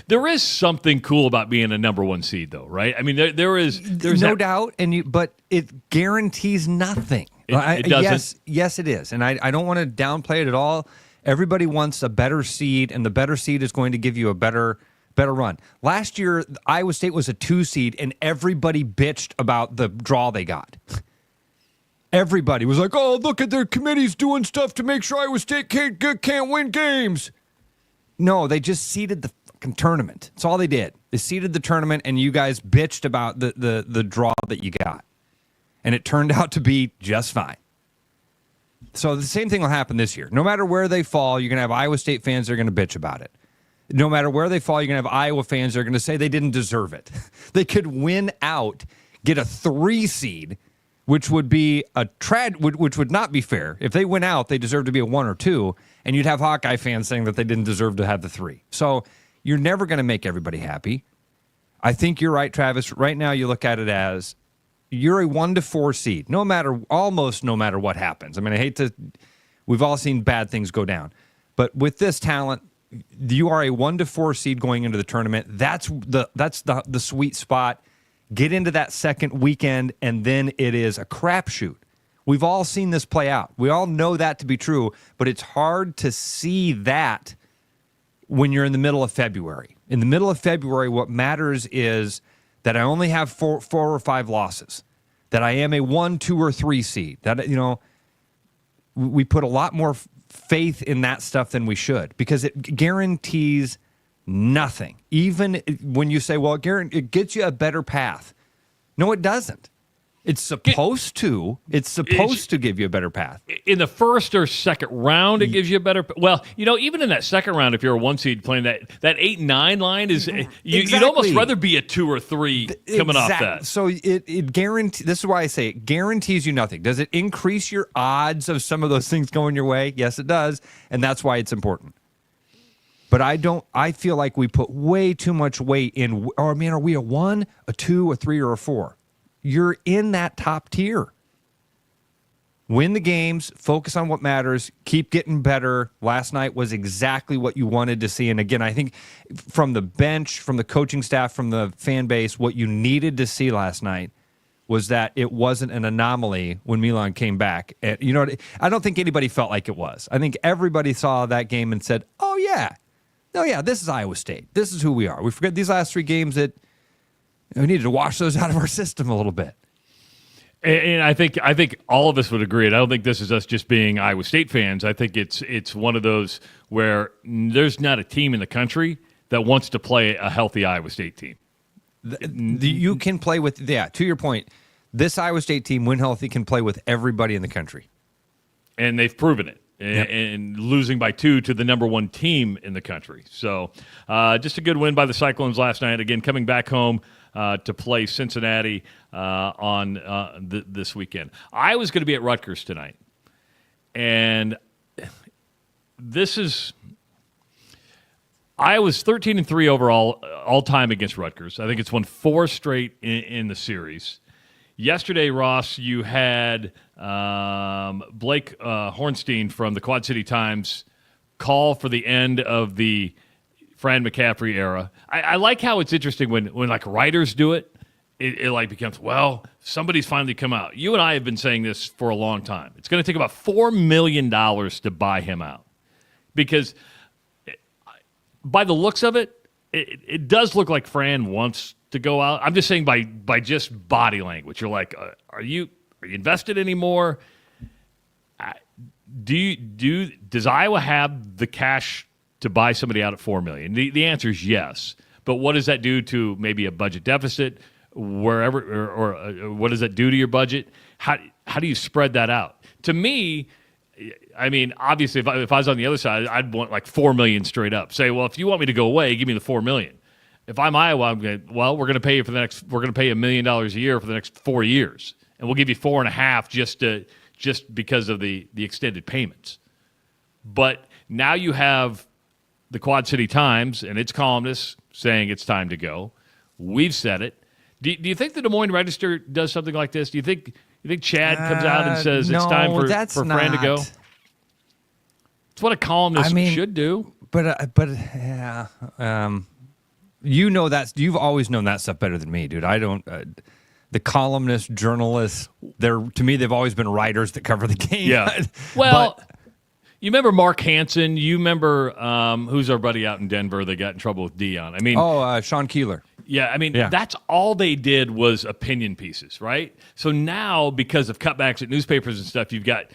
There is something cool about being a number 1 seed, though, right? I mean, there's no doubt, but it guarantees nothing. It doesn't. Yes, it is, and I don't want to downplay it at all. Everybody wants a better seed, and the better seed is going to give you a better better run. Last year, Iowa State was a 2 seed, and everybody bitched about the draw they got. Everybody was like, oh, look at their committees doing stuff to make sure Iowa State can't win games. No, they just seeded the fucking tournament. That's all they did. They seeded the tournament, and you guys bitched about the draw that you got. And it turned out to be just fine. So the same thing will happen this year. No matter where they fall, you're going to have Iowa State fans that are going to bitch about it. No matter where they fall, you're going to have Iowa fans that are going to say they didn't deserve it. They could win out, get a 3 seed, which would be which would not be fair. If they win out, they deserve to be a 1 or 2, and you'd have Hawkeye fans saying that they didn't deserve to have the 3. So you're never going to make everybody happy. I think you're right, Travis. Right now, you look at it as you're a 1 to 4 seed, almost no matter what happens. I mean, we've all seen bad things go down, but with this talent, you are a 1 to 4 seed going into the tournament. That's the sweet spot. Get into that second weekend, and then it is a crapshoot. We've all seen this play out. We all know that to be true, but it's hard to see that when you're in the middle of February. In the middle of February, what matters is that I only have 4 or 5 losses, that I am a 1, 2, or 3 seed. That, we put a lot more faith in that stuff than we should, because it guarantees nothing. Even when you say, well, it gets you a better path. No, it doesn't. It's supposed to. It's supposed to give you a better path. In the first or second round, it gives you a better. Well, even in that second round, if you're a 1 seed playing that 8-9 line is, you'd almost rather be a 2 or 3 coming off that. So it guarantees. This is why I say it guarantees you nothing. Does it increase your odds of some of those things going your way? Yes, it does, and that's why it's important. But I feel like we put way too much weight in. Oh man, are we a 1, a 2, a 3, or a 4? You're in that top tier. Win the games, focus on what matters, keep getting better. Last night was exactly what you wanted to see. And again, I think from the bench, from the coaching staff, from the fan base, what you needed to see last night was that it wasn't an anomaly when Milan came back. And, I don't think anybody felt like it was. I think everybody saw that game and said, oh, yeah, this is Iowa State. This is who we are. We forget these last 3 games that we needed to wash those out of our system a little bit. And I think all of us would agree. And I don't think this is us just being Iowa State fans. I think it's one of those where there's not a team in the country that wants to play a healthy Iowa State team. You can play with, to your point, this Iowa State team, when healthy, can play with everybody in the country. And they've proven it. And losing by 2 to the number 1 team in the country. So just a good win by the Cyclones last night. Again, coming back home to play Cincinnati on this weekend. I was going to be at Rutgers tonight. And I was 13-3 overall, all time against Rutgers. I think it's won 4 straight in the series. Yesterday, Ross, you had Blake Hornstein from the Quad City Times call for the end of the Fran McCaffrey era. I like how it's interesting when like writers do it. It like becomes, well, somebody's finally come out. You and I have been saying this for a long time. It's going to take about $4 million to buy him out, because by the looks of it, it does look like Fran wants to go out. I'm just saying by just body language. You're like, are you invested anymore? Does Iowa have the cash to buy somebody out at $4 million? The answer is yes. But what does that do to maybe a budget deficit wherever, or what does that do to your budget? How do you spread that out? To me, I mean, obviously, if I was on the other side, I'd want like $4 million straight up. Say, well, if you want me to go away, give me the $4 million. If I'm Iowa, I'm going, well, we're going to pay you we're going to pay $1 million a year for the next 4 years, and we'll give you 4.5 just because of the extended payments. But now you have the Quad City Times and its columnists saying it's time to go. We've said it. Do you think the Des Moines Register does something like this? Do you think Chad comes out and says it's time for Fran to go? It's what a columnist should do. But yeah. You know that. You've always known that stuff better than me, dude. I don't. The columnists, journalists, to me, they've always been writers that cover the game. Yeah. Well, You remember Mark Hansen? You remember who's our buddy out in Denver that got in trouble with Dion? I mean, Sean Keeler. Yeah, I mean, Yeah. that's all they did was opinion pieces, right? So now, because of cutbacks at newspapers and stuff, you've got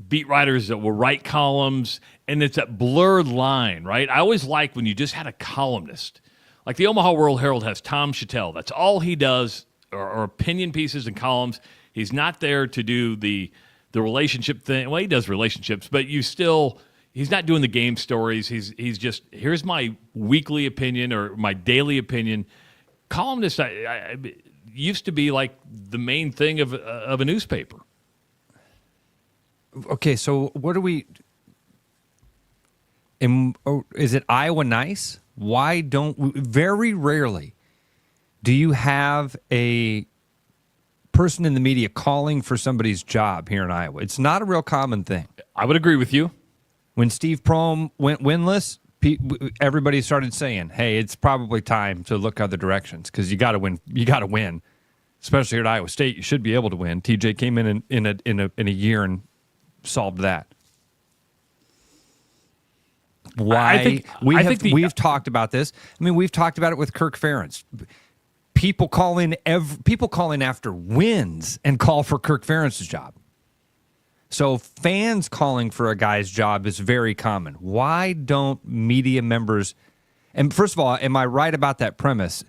beat writers that will write columns, and it's that blurred line, right? I always liked when you just had a columnist. Like the Omaha World Herald has Tom Chattel. That's all he does are opinion pieces and columns. He's not there to do the relationship thing. Well, he does relationships, but he's not doing the game stories. He's just, here's my weekly opinion or my daily opinion. Columnist I used to be like the main thing of a newspaper. Okay, so what do we? Is it Iowa nice? Why don't very rarely do you have a person in the media calling for somebody's job here in Iowa? It's not a real common thing. I would agree with you. When Steve Prohm went winless, everybody started saying, "Hey, it's probably time to look other directions because you got to win. You got to win, especially here at Iowa State. You should be able to win." TJ came in a year and solved that. Why? We've talked about this. I mean, we've talked about it with Kirk Ferentz. People call in after wins and call for Kirk Ferentz's job. So fans calling for a guy's job is very common. Why don't media members? And first of all, am I right about that premise?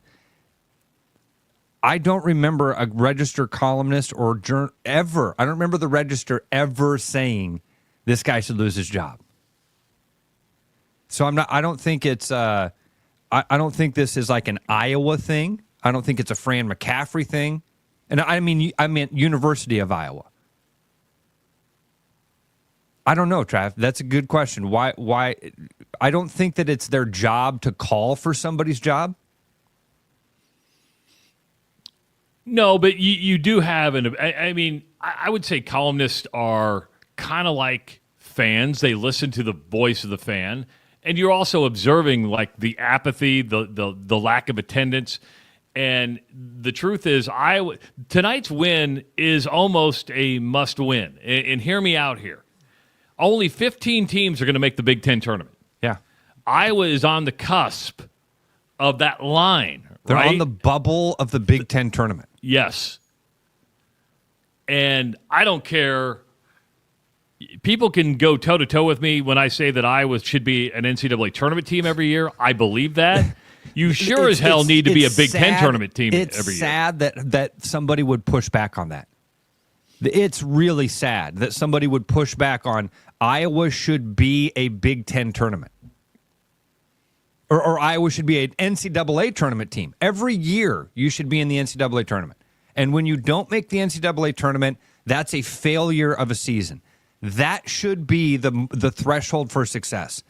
I don't remember a Register columnist or ever. I don't remember the Register ever saying this guy should lose his job. So I don't think it's. I don't think this is like an Iowa thing. I don't think it's a Fran McCaffrey thing, and I meant University of Iowa. I don't know, Trav. That's a good question. Why? I don't think that it's their job to call for somebody's job. No, but you do have I would say columnists are kind of like fans. They listen to the voice of the fan, and you're also observing like the apathy, the lack of attendance. And the truth is, tonight's win is almost a must win. And hear me out here. Only 15 teams are going to make the Big Ten tournament. Yeah. Iowa is on the cusp of that line. They're right? on the bubble of the Big Ten tournament. Yes. And I don't care. People can go toe-to-toe with me when I say that Iowa should be an NCAA tournament team every year. I believe that. You sure as hell need to be a Big Ten tournament team every year. It's sad that somebody would push back on that. It's really sad that somebody would push back on Iowa should be a Big Ten tournament. Or Iowa should be an NCAA tournament team. Every year you should be in the NCAA tournament. And when you don't make the NCAA tournament, that's a failure of a season. That should be the threshold for success.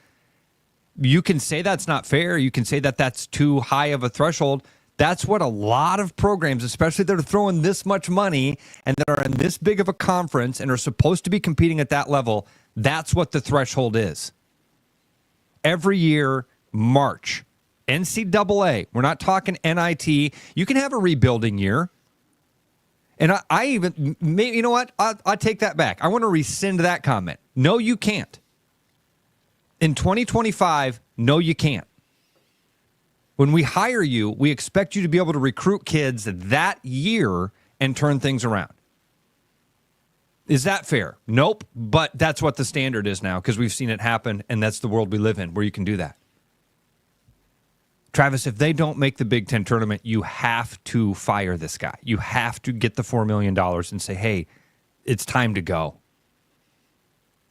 You can say that's not fair. You can say that that's too high of a threshold. That's what a lot of programs, especially that are throwing this much money and that are in this big of a conference and are supposed to be competing at that level, that's what the threshold is. Every year, March, NCAA, we're not talking NIT. You can have a rebuilding year. And I even, maybe, you know what? I'll take that back. I want to rescind that comment. No, you can't. In 2025, no, you can't. When we hire you, we expect you to be able to recruit kids that year and turn things around. Is that fair? Nope. But that's what the standard is now because we've seen it happen, and that's the world we live in where you can do that. Travis, if they don't make the Big Ten tournament, you have to fire this guy. You have to get the $4 million and say, hey, it's time to go.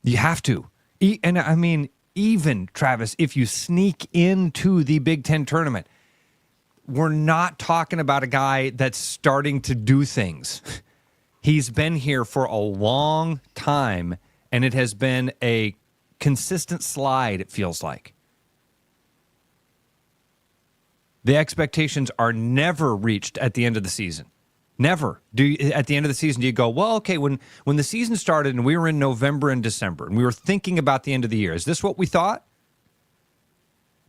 You have to. And I mean, even, Travis, if you sneak into the Big Ten tournament, we're not talking about a guy that's starting to do things. He's been here for a long time, and it has been a consistent slide, it feels like. The expectations are never reached at the end of the season. Never. At the end of the season, do you go, well, okay, when the season started and we were in November and December and we were thinking about the end of the year, is this what we thought?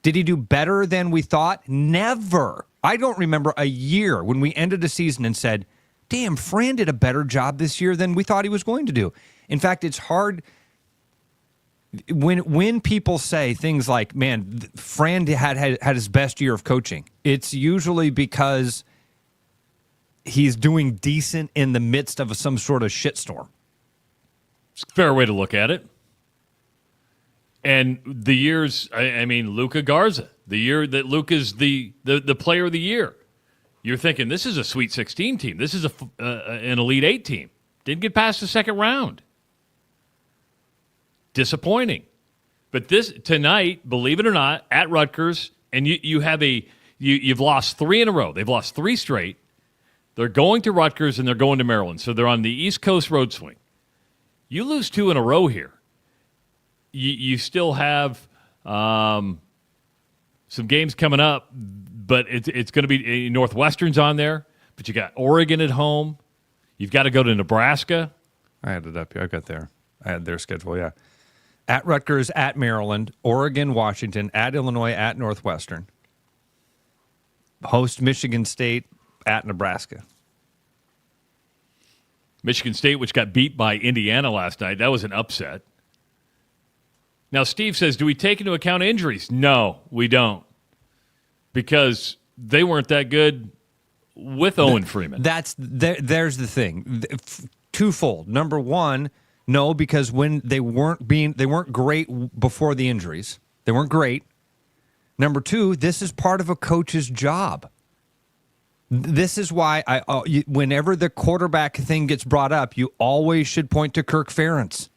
Did he do better than we thought? Never. I don't remember a year when we ended a season and said, damn, Fran did a better job this year than we thought he was going to do. In fact, it's hard. when people say things like, man, Fran had his best year of coaching, it's usually because he's doing decent in the midst of some sort of shitstorm. It's a fair way to look at it. And the years, I mean, Luka Garza, the year that Luka's the player of the year, you're thinking this is a Sweet 16 team. This is an Elite 8 team. Didn't get past the second round. Disappointing. But this tonight, believe it or not, at Rutgers, and you've lost 3 in a row. They've lost 3 straight. They're going to Rutgers and they're going to Maryland. So they're on the East Coast road swing. You lose 2 in a row here. You still have some games coming up, but it's going to be Northwestern's on there. But you got Oregon at home. You've got to go to Nebraska. I had it up here. I had their schedule, yeah. At Rutgers, at Maryland, Oregon, Washington, at Illinois, at Northwestern. Host Michigan State, at Nebraska. Michigan State, which got beat by Indiana last night. That was an upset. Now, Steve says, do we take into account injuries? No, we don't. Because they weren't that good with Owen Freeman. There's the thing. Twofold. Number one, no, because when they weren't great before the injuries. They weren't great. Number two, this is part of a coach's job. This is why whenever the quarterback thing gets brought up, you always should point to Kirk Ferentz.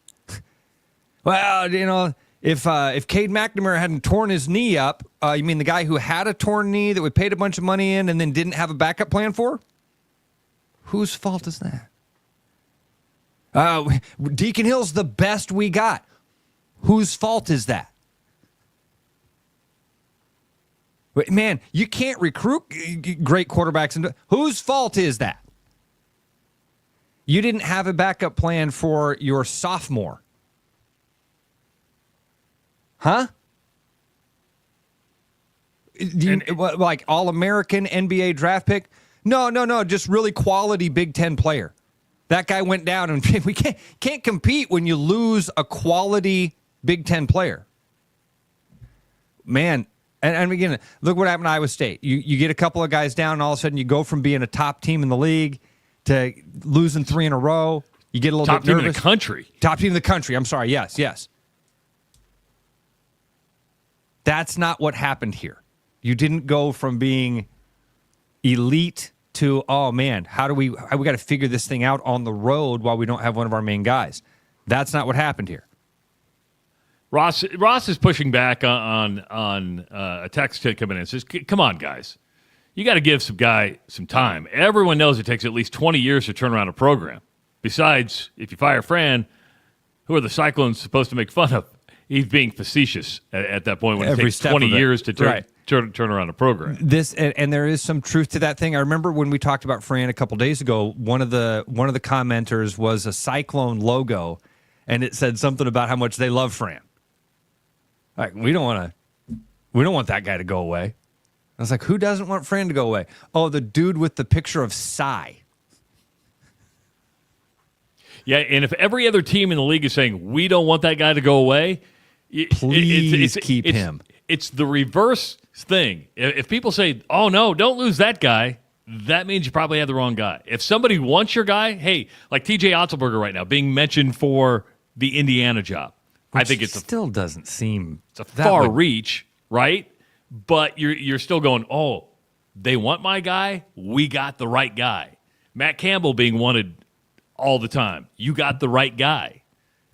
Well, you know, if Cade McNamara hadn't torn his knee up, you mean the guy who had a torn knee that we paid a bunch of money in and then didn't have a backup plan for? Whose fault is that? Deacon Hill's the best we got. Whose fault is that? Man, you can't recruit great quarterbacks. Whose fault is that? You didn't have a backup plan for your sophomore. Huh? Like All-American NBA draft pick? No. Just really quality Big Ten player. That guy went down, and we can't compete when you lose a quality Big Ten player. Man, and again, look what happened to Iowa State. You get a couple of guys down, and all of a sudden you go from being a top team in the league to losing 3 in a row. You get a little bit nervous. Top team in the country. Top team in the country. I'm sorry. Yes. That's not what happened here. You didn't go from being elite to, oh man, we got to figure this thing out on the road while we don't have one of our main guys. That's not what happened here. Ross is pushing back on a text coming in. Says, come on, guys. You got to give some guy some time. Everyone knows it takes at least 20 years to turn around a program. Besides, if you fire Fran, who are the Cyclones supposed to make fun of? He's being facetious at that point when it takes 20 years to turn around a program. And there is some truth to that thing. I remember when we talked about Fran a couple days ago, one of the commenters was a Cyclone logo, and it said something about how much they love Fran. Like, we don't want that guy to go away. I was like, who doesn't want Fran to go away? Oh, the dude with the picture of Cy. Yeah, and if every other team in the league is saying we don't want that guy to go away, please keep him. It's the reverse thing. If people say, "Oh no, don't lose that guy," that means you probably have the wrong guy. If somebody wants your guy, hey, like TJ Otzelberger right now being mentioned for the Indiana job, I think still doesn't seem it's a far reach, right? But you're still going, oh, they want my guy. We got the right guy. Matt Campbell being wanted all the time. You got the right guy.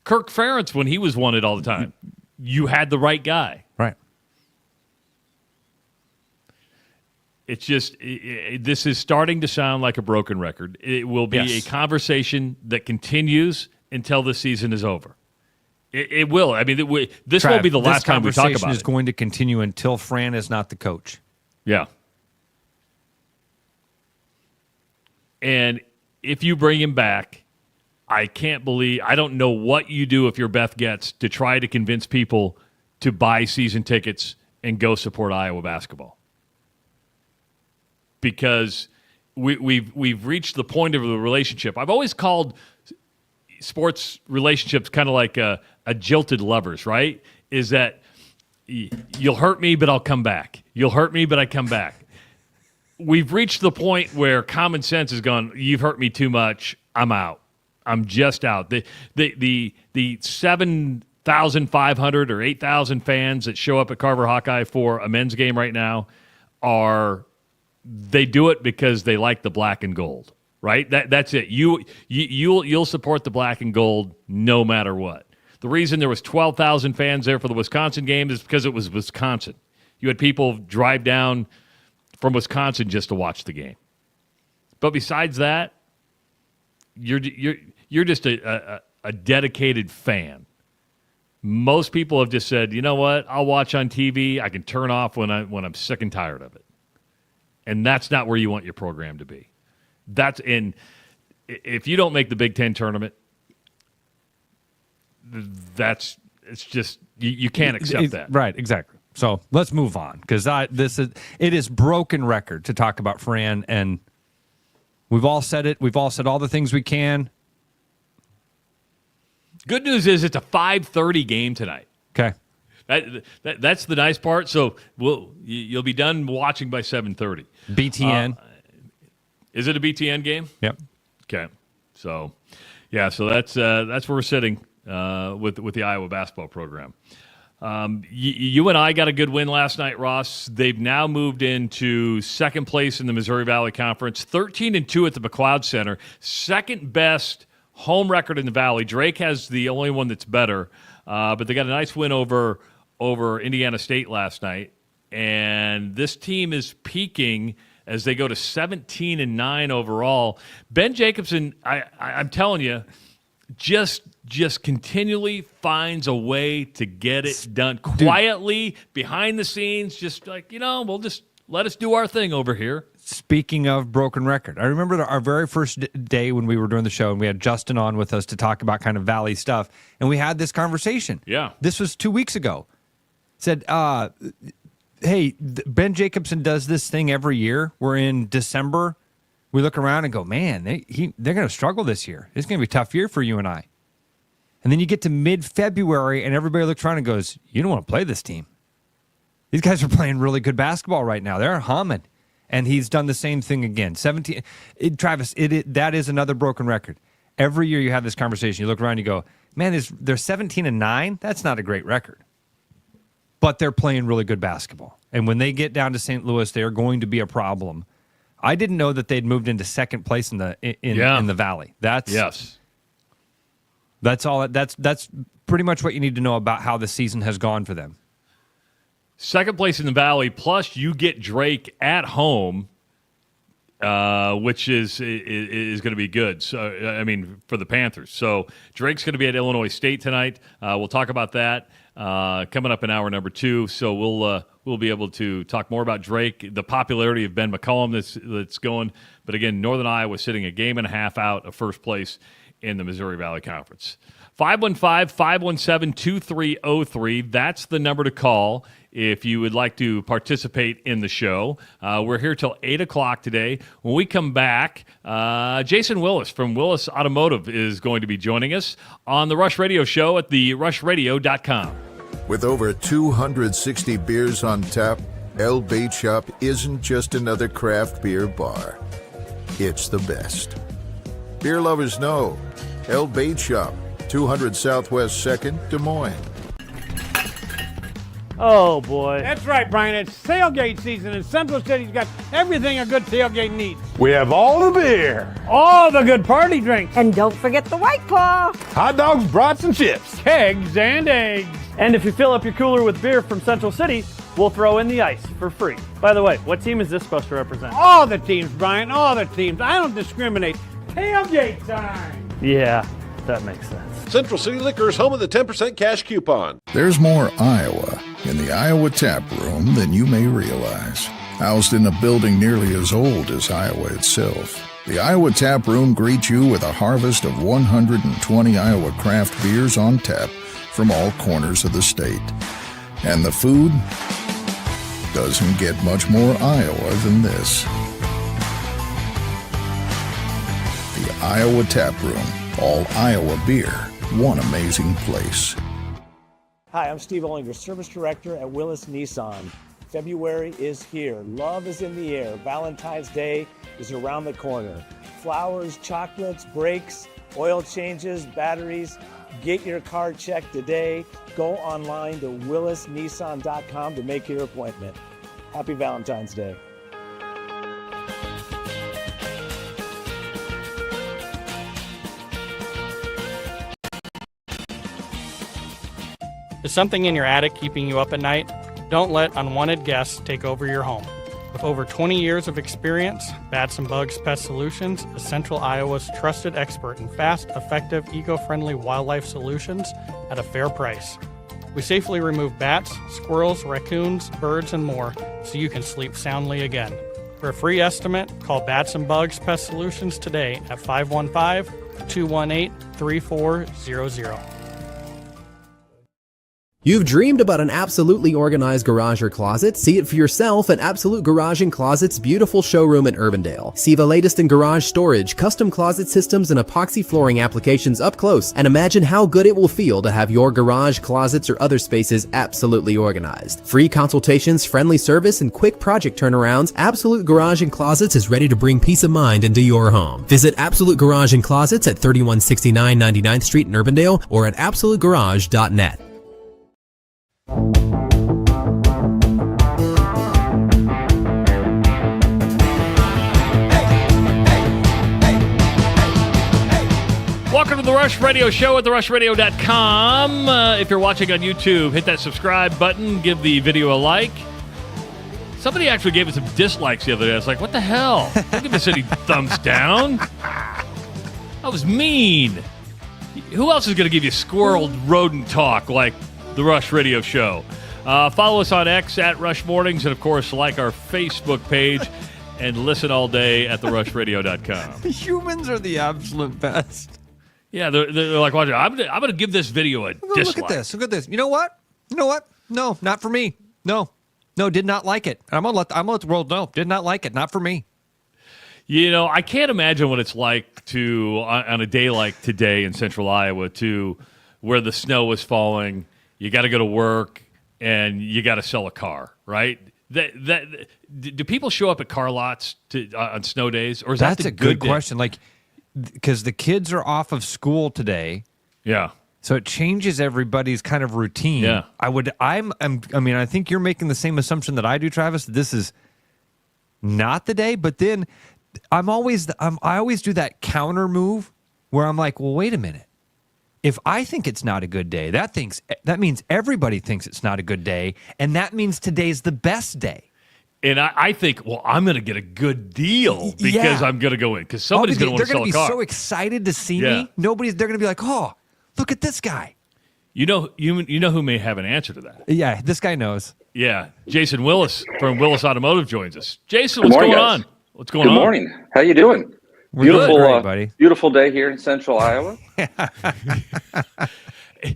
Kirk Ferentz, when he was wanted all the time, you had the right guy. Right. It's just, this is starting to sound like a broken record. It will be a conversation that continues until the season is over. It will. I mean, this won't be the last time we talk about it. This conversation is going to continue until Fran is not the coach. Yeah. And if you bring him back, I don't know what you do if you're Beth Getz to try to convince people to buy season tickets and go support Iowa basketball. Because we've reached the point of the relationship. I've always called sports relationships kind of like a jilted lovers, right? Is that you'll hurt me, but I'll come back. You'll hurt me, but I come back. We've reached the point where common sense has gone, you've hurt me too much, I'm out. I'm just out. The 7,500 or 8,000 fans that show up at Carver Hawkeye for a men's game right now they do it because they like the black and gold, right? That's it. You'll support the black and gold no matter what. The reason there was 12,000 fans there for the Wisconsin game is because it was Wisconsin. You had people drive down from Wisconsin just to watch the game. But besides that, you're just a dedicated fan. Most people have just said, you know what? I'll watch on TV. I can turn off when I'm sick and tired of it. And that's not where you want your program to be. If you don't make the Big Ten tournament, it's just you can't accept that. Right, exactly. So let's move on because it is broken record to talk about Fran, and we've all said it. We've all said all the things we can. Good news is it's a 5:30 game tonight. Okay. That's the nice part. So you'll be done watching by 7:30. BTN. Is it a BTN game? Yep. Okay. So, yeah. So that's where we're sitting with the Iowa basketball program. You and I got a good win last night, Ross. They've now moved into second place in the Missouri Valley Conference, 13-2 at the McLeod Center, second best home record in the Valley. Drake has the only one that's better, but they got a nice win over Indiana State last night, and this team is peaking as they go to 17-9 overall. Ben Jacobson, I'm telling you, just continually finds a way to get it done quietly, behind the scenes, just like, we'll just let us do our thing over here. Speaking of broken record, I remember our very first day when we were doing the show, and we had Justin on with us to talk about kind of Valley stuff, and we had this conversation. Yeah. This was 2 weeks ago. Said, hey, Ben Jacobson does this thing every year. We're in December. We look around and go, man, they're going to struggle this year. It's going to be a tough year for you and I. And then you get to mid-February, and everybody looks around and goes, you don't want to play this team. These guys are playing really good basketball right now. They're humming. And he's done the same thing again. 17. Travis, that is another broken record. Every year you have this conversation. You look around and you go, man, they're 17-9. That's not a great record. But they're playing really good basketball. And when they get down to St. Louis, they're going to be a problem. I didn't know that they'd moved into second place in the Valley. That's all. That's pretty much what you need to know about how the season has gone for them. Second place in the Valley, plus you get Drake at home, which is going to be good. So I mean, for the Panthers. So Drake's going to be at Illinois State tonight. We'll talk about that coming up in hour number 2. So we'll be able to talk more about Drake, the popularity of Ben McCollum that's going. But again, Northern Iowa sitting a game and a half out of first place in the Missouri Valley Conference. 515-517-2303. That's the number to call if you would like to participate in the show. We're here till 8 o'clock today. When we come back, Jason Willis from Willis Automotive is going to be joining us on the Rush Radio Show at therushradio.com. With over 260 beers on tap, El Bait Shop isn't just another craft beer bar. It's the best. Beer lovers know El Bait Shop, 200 Southwest 2nd, Des Moines. Oh, boy. That's right, Brian. It's tailgate season, and Central City's got everything a good tailgate needs. We have all the beer, all the good party drinks. And don't forget the White Claw. hot dogs, brats, and chips, Kegs and eggs. And if you fill up your cooler with beer from Central City, we'll throw in the ice for free. By the way, what team is this supposed to represent? All the teams, Brian, all the teams. I don't discriminate. Tailgate time. Yeah, that makes sense. Central City Liquors, home of the 10% cash coupon. There's more Iowa in the Iowa Tap Room than you may realize. Housed in a building nearly as old as Iowa itself, the Iowa Tap Room greets you with a harvest of 120 Iowa craft beers on tap from all corners of the state. And the food doesn't get much more Iowa than this. The Iowa Tap Room, All Iowa beer, one amazing place. Hi, I'm Steve Ollinger, Service Director at Willis Nissan. February is here. Love is in the air. Valentine's Day is around the corner. Flowers, chocolates, brakes, oil changes, batteries. Get your car checked today. Go online to willisnissan.com to make your appointment. Happy Valentine's Day. Is something in your attic keeping you up at night? Don't let unwanted guests take over your home. With over 20 years of experience, Bats and Bugs Pest Solutions is Central Iowa's trusted expert in fast, effective, eco-friendly wildlife solutions at a fair price. We safely remove bats, squirrels, raccoons, birds, and more so you can sleep soundly again. For a free estimate, call Bats and Bugs Pest Solutions today at 515-218-3400. You've dreamed about an absolutely organized garage or closet? See it for yourself at Absolute Garage & Closet's beautiful showroom in Urbandale. See the latest in garage storage, custom closet systems, and epoxy flooring applications up close, and imagine how good it will feel to have your garage, closets, or other spaces absolutely organized. Free consultations, friendly service, and quick project turnarounds, Absolute Garage & Closets is ready to bring peace of mind into your home. Visit Absolute Garage & Closets at 3169 99th Street in Urbandale or at absolutegarage.net. Welcome to the Rush Radio Show at therushradio.com. If you're watching on YouTube, hit that subscribe button, give the video a like. Somebody actually gave us some dislikes the other day. I was like, what the hell? Don't give us any thumbs down. That was mean. Who else is going to give you squirreled rodent talk like the Rush Radio Show? Follow us on X at Rush Mornings, and of course, like our Facebook page and listen all day at therushradio.com. Humans are the absolute best. Yeah, they're like, watch it. I'm going to give this video a dislike. Look at this. Look at this. You know what? No, not for me. No, did not like it. I'm gonna let the world know. Did not like it. Not for me. You know, I can't imagine what it's like to on a day like today in Central Iowa, to where the snow was falling. You got to go to work and you got to sell a car, right? Do people show up at car lots on snow days, or is that's a good question? Like, because the kids are off of school today. Yeah. So it changes everybody's kind of routine. Yeah. I think you're making the same assumption that I do, Travis. This is not the day, but then I always do that counter move where I'm like, well, wait a minute. If I think it's not a good day, that means everybody thinks it's not a good day, and that means today's the best day. And I think, well, I'm going to get a good deal because I'm going to go in, because somebody's going to want to sell a car. They're going to be so excited to see me. They're going to be like, oh, look at this guy. You know who may have an answer to that. Yeah, this guy knows. Yeah, Jason Willis from Willis Automotive joins us. Jason, what's going on? What's going on? Good morning. How you doing? Beautiful, great, buddy. Beautiful day here in Central Iowa.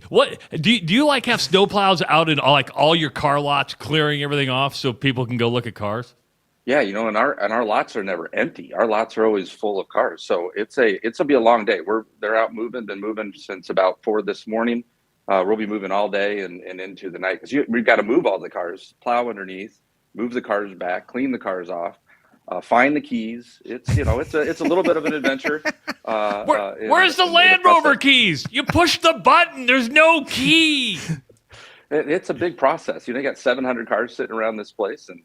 What do you like have snowplows out in all your car lots, clearing everything off so people can go look at cars? Yeah, and our lots are never empty. Our lots are always full of cars. So it'll be a long day. They're out moving, been moving since about 4 this morning. We'll be moving all day and into the night because we've got to move all the cars, plow underneath, move the cars back, clean the cars off. Find the keys. It's a little bit of an adventure. Where's the Land Rover keys? You push the button. There's no key. It's a big process. You got 700 cars sitting around this place, and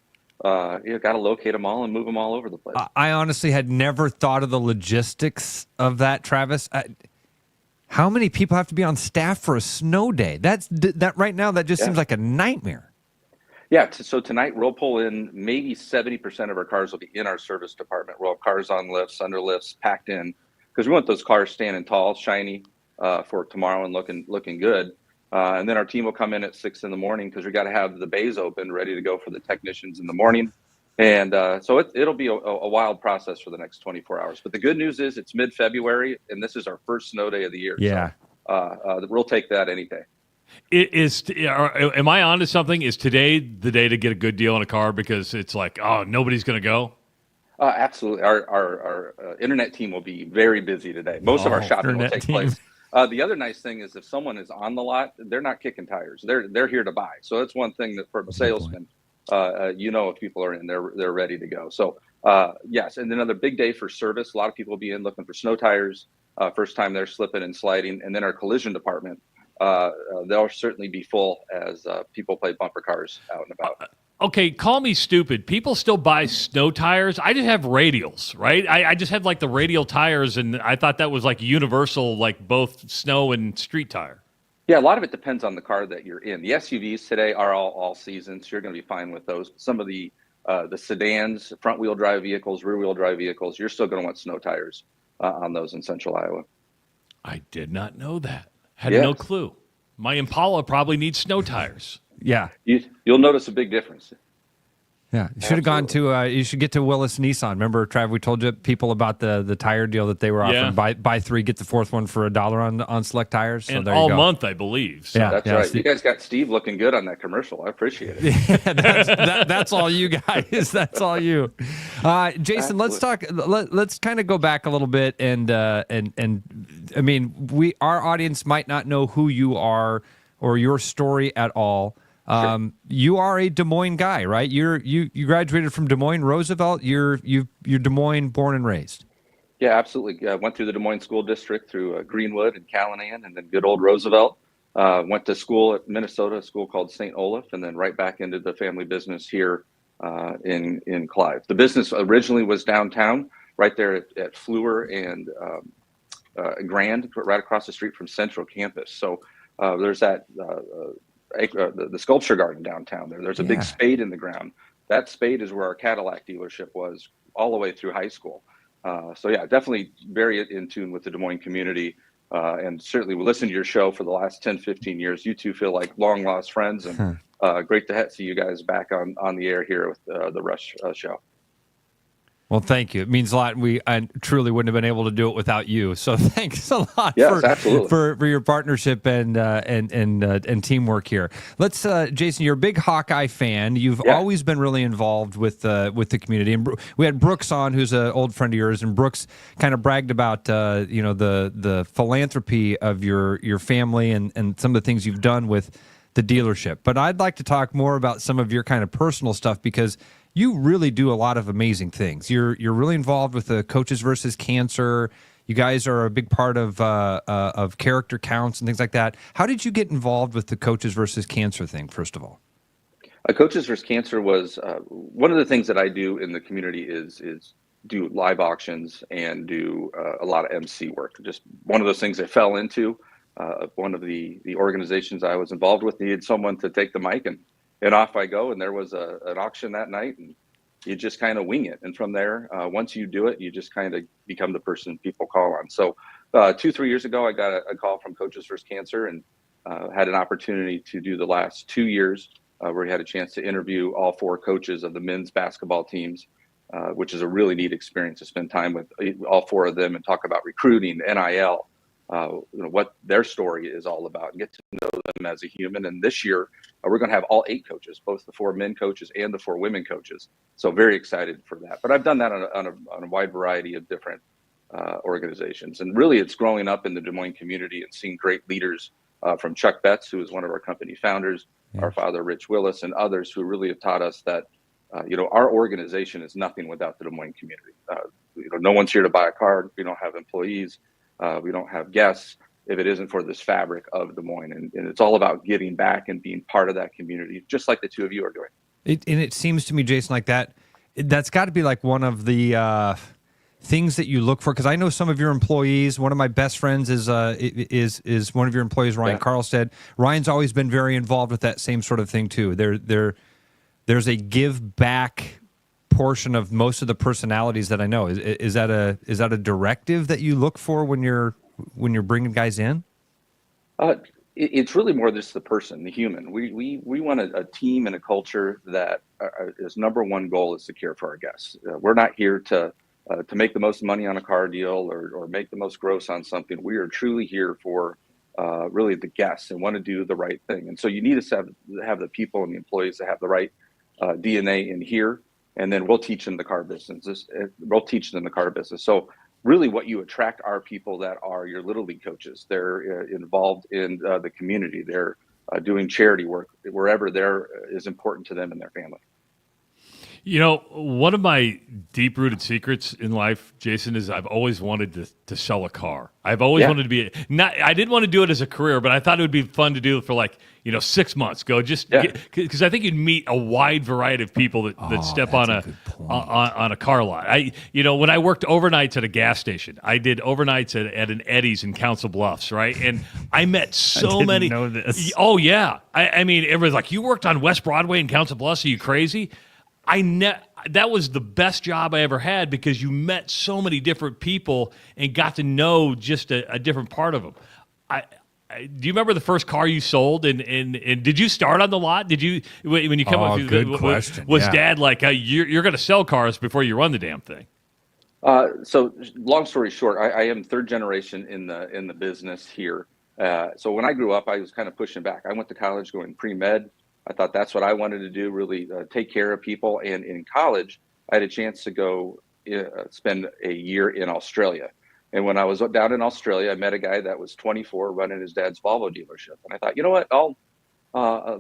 you got to locate them all and move them all over the place. I honestly had never thought of the logistics of that, Travis. How many people have to be on staff for a snow day? That right now. That just seems like a nightmare. Yeah, so tonight we'll pull in maybe 70% of our cars will be in our service department. We'll have cars on lifts, under lifts, packed in, because we want those cars standing tall, shiny for tomorrow and looking good. And then our team will come in at 6 in the morning because we got to have the bays open, ready to go for the technicians in the morning. And so it'll be a wild process for the next 24 hours. But the good news is it's mid-February, and this is our first snow day of the year. Yeah. So we'll take that any day. Am I onto something? Is today the day to get a good deal on a car because it's like, oh, nobody's going to go? Absolutely. Our internet team will be very busy today. Most of our shopping will take place. The other nice thing is if someone is on the lot, they're not kicking tires. They're here to buy. So that's one thing that for a salesman, if people are in, they're ready to go. So yes, and another big day for service. A lot of people will be in looking for snow tires. First time they're slipping and sliding, and then our collision department. They'll certainly be full as people play bumper cars out and about. Okay, call me stupid. People still buy snow tires. I just have radials, right? I just have like the radial tires, and I thought that was like universal, like both snow and street tire. Yeah, a lot of it depends on the car that you're in. The SUVs today are all season, so you're going to be fine with those. Some of the sedans, front wheel drive vehicles, rear wheel drive vehicles, you're still going to want snow tires on those in Central Iowa. I did not know that. Had no clue. My Impala probably needs snow tires. Yeah. You'll notice a big difference. Yeah. You should have gone to, you should get to Willis Nissan. Remember, Trav, we told you people about the tire deal that they were offering. Yeah. Buy three, get the fourth one for $1 on select tires. So and there all you go. month, I believe. So. Yeah, that's right. You guys got Steve looking good on that commercial. I appreciate it. That's all you guys. That's all you. Jason, let's talk. Let's kind of go back a little bit, and I mean, our audience might not know who you are or your story at all. Sure. You are a Des Moines guy, right? You graduated from Des Moines Roosevelt. You're Des Moines born and raised. Yeah, absolutely. Went through the Des Moines School District through Greenwood and Callanan, and then good old Roosevelt. Went to school at Minnesota, a school called St. Olaf, and then right back into the family business here in Clive. The business originally was downtown, right there at Fleur and Grand, right across the street from Central Campus. So there's that. The sculpture garden downtown there. There's a big spade in the ground. That spade is where our Cadillac dealership was all the way through high school. So yeah, definitely very in tune with the Des Moines community. And certainly we listened to your show for the last 10, 15 years. You two feel like long lost friends, and great to see you guys back on the air here with the Rush show. Well, thank you. It means a lot. I truly wouldn't have been able to do it without you. So thanks a lot for your partnership and teamwork here. Let's, Jason, you're a big Hawkeye fan. You've always been really involved with the community. And we had Brooks on, who's an old friend of yours, and Brooks kind of bragged about the philanthropy of your family and some of the things you've done with the dealership. But I'd like to talk more about some of your kind of personal stuff, because you really do a lot of amazing things. You're really involved with the Coaches versus Cancer. You guys are a big part of character counts and things like that. How did you get involved with the Coaches versus Cancer thing, first of all? Coaches versus Cancer was one of the things that I do in the community is do live auctions and do a lot of MC work. Just one of those things I fell into. One of the organizations I was involved with needed someone to take the mic, and off I go. And there was an auction that night, and you just kind of wing it. And from there, once you do it, you just kind of become the person people call on. So 2-3 years ago, I got a call from Coaches versus Cancer, and had an opportunity to do the last 2 years where we had a chance to interview all 4 coaches of the men's basketball teams, which is a really neat experience to spend time with all 4 of them and talk about recruiting, NIL, what their story is all about, and get to know them as a human. And this year, we're going to have all 8 coaches, both the 4 men coaches and the 4 women coaches. So very excited for that. But I've done that on a wide variety of different organizations. And really, it's growing up in the Des Moines community and seeing great leaders from Chuck Betts, who is one of our company founders, our father, Rich Willis, and others who really have taught us that, our organization is nothing without the Des Moines community. No one's here to buy a car. We don't have employees. We don't have guests if it isn't for this fabric of Des Moines. And it's all about giving back and being part of that community, just like the two of you are doing. It seems to me, Jason, like that's got to be like one of the things that you look for. Because I know some of your employees. One of my best friends is one of your employees, Ryan Carlstead. Ryan's always been very involved with that same sort of thing too. There's a give back portion of most of the personalities that I know. Is that a directive that you look for when you're bringing guys in? It's really more just the person, the human. We want a team and a culture that is number one goal is to care for our guests. We're not here to make the most money on a car deal or make the most gross on something. We are truly here for really the guests and want to do the right thing. And so you need to have the people and the employees that have the right DNA in here. and then we'll teach them the car business. We'll teach them the car business. So really what you attract are people that are your Little League coaches. They're involved in the community. They're doing charity work wherever there is important to them and their family. You know, one of my deep-rooted secrets in life, Jason, is I've always wanted to sell a car. I've always wanted to be I didn't want to do it as a career, but I thought it would be fun to do it for 6 months. Because I think you'd meet a wide variety of people that step on a car lot. When I worked overnights at a gas station, I did overnights at an Eddie's in Council Bluffs, right? And I met so many. Know this. Oh yeah, I mean, everyone's like, "You worked on West Broadway in Council Bluffs? Are you crazy?" That was the best job I ever had because you met so many different people and got to know just a different part of them. Do you remember the first car you sold? And did you start on the lot? Did you when you come up? Good question. Was Dad like, you're going to sell cars before you run the damn thing? So long story short, I am third generation in the business here. So when I grew up, I was kind of pushing back. I went to college going pre-med. I thought that's what I wanted to do, really take care of people. And in college, I had a chance to go spend a year in Australia. And when I was down in Australia, I met a guy that was 24 running his dad's Volvo dealership. And I thought, you know what,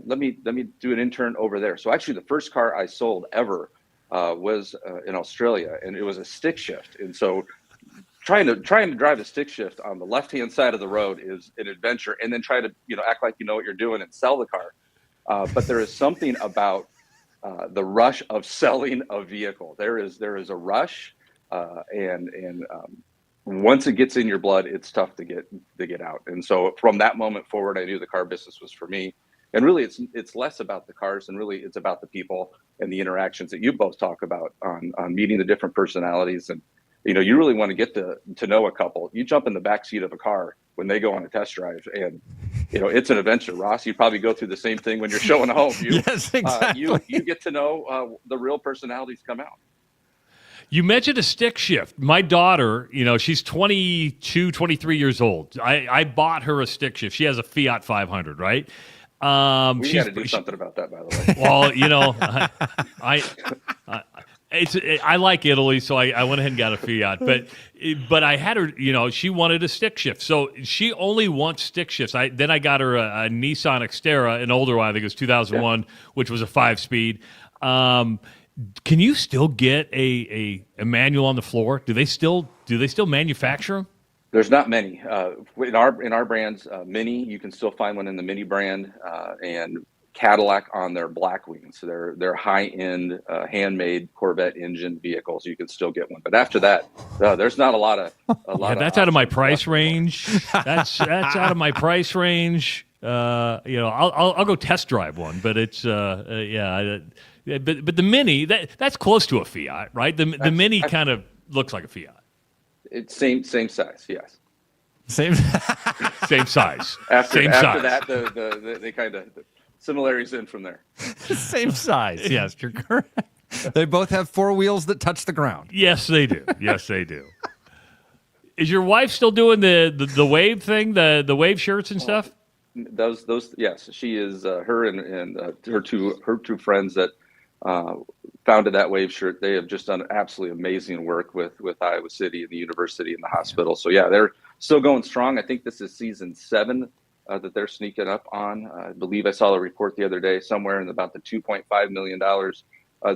let me do an intern over there. So actually the first car I sold ever was in Australia, and it was a stick shift. And so trying to drive a stick shift on the left-hand side of the road is an adventure, and then try to act like you know what you're doing and sell the car. But there is something about the rush of selling a vehicle. There is a rush, and once it gets in your blood, it's tough to get out. And so from that moment forward, I knew the car business was for me. And really, it's less about the cars, and really it's about the people and the interactions that you both talk about on meeting the different personalities. And you really want to get to know a couple. You jump in the back seat of a car when they go on a test drive, and it's an adventure. Ross, you probably go through the same thing when you're showing a home. Yes, exactly. You get to know the real personalities come out. You mentioned a stick shift. My daughter, she's 22, 23 years old. I bought her a stick shift. She has a Fiat 500, right? We got to do something about that, by the way. Well, I like Italy, so I went ahead and got a Fiat. But I had her, she wanted a stick shift. So she only wants stick shifts. Then I got her a Nissan Xterra, an older one, I think it was 2001, which was a 5-speed. Can you still get a manual on the floor? Do they still manufacture them? There's not many. In our brands, Mini, you can still find one in the Mini brand, and Cadillac on their Black Wings. So they're high-end, handmade Corvette engine vehicles. You can still get one, but after that, there's not a lot of. That's out of my price range. That's out of my price range. I'll go test drive one, but it's But the Mini, that's close to a Fiat, right? The Mini kind of looks like a Fiat. It's same size, yes. Same size. After size. that, they kind of similarities in from there. Same size. Yes, you're correct. They both have 4 wheels that touch the ground. Yes, they do. Yes, they do. Is your wife still doing the wave thing, the wave shirts and stuff? Those yes, she is. Her and her two friends that founded that wave shirt. They have just done absolutely amazing work with Iowa City and the university and the hospital. So yeah, they're still going strong. I think this is season 7 that they're sneaking up on. I believe I saw a report the other day somewhere in about the $2.5 million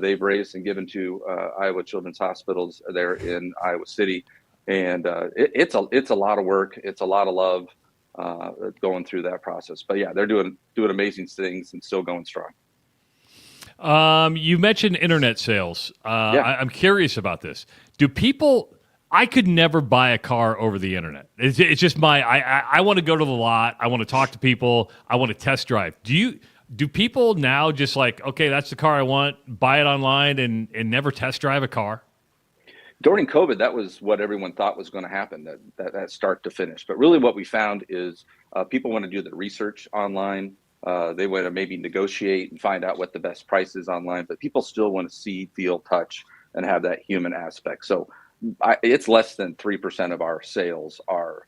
they've raised and given to Iowa Children's Hospitals there in Iowa City. And it's a lot of work. It's a lot of love going through that process. But yeah, they're doing amazing things and still going strong. You mentioned internet sales. I'm curious about this. Do people? I could never buy a car over the internet. It's just I want to go to the lot. I want to talk to people. I want to test drive. Do people now just like, okay, that's the car I want, buy it online and never test drive a car? During COVID, that was what everyone thought was going to happen, that start to finish. But really what we found is people want to do the research online. They want to maybe negotiate and find out what the best price is online, but people still want to see, feel, touch, and have that human aspect. So it's less than 3% of our sales are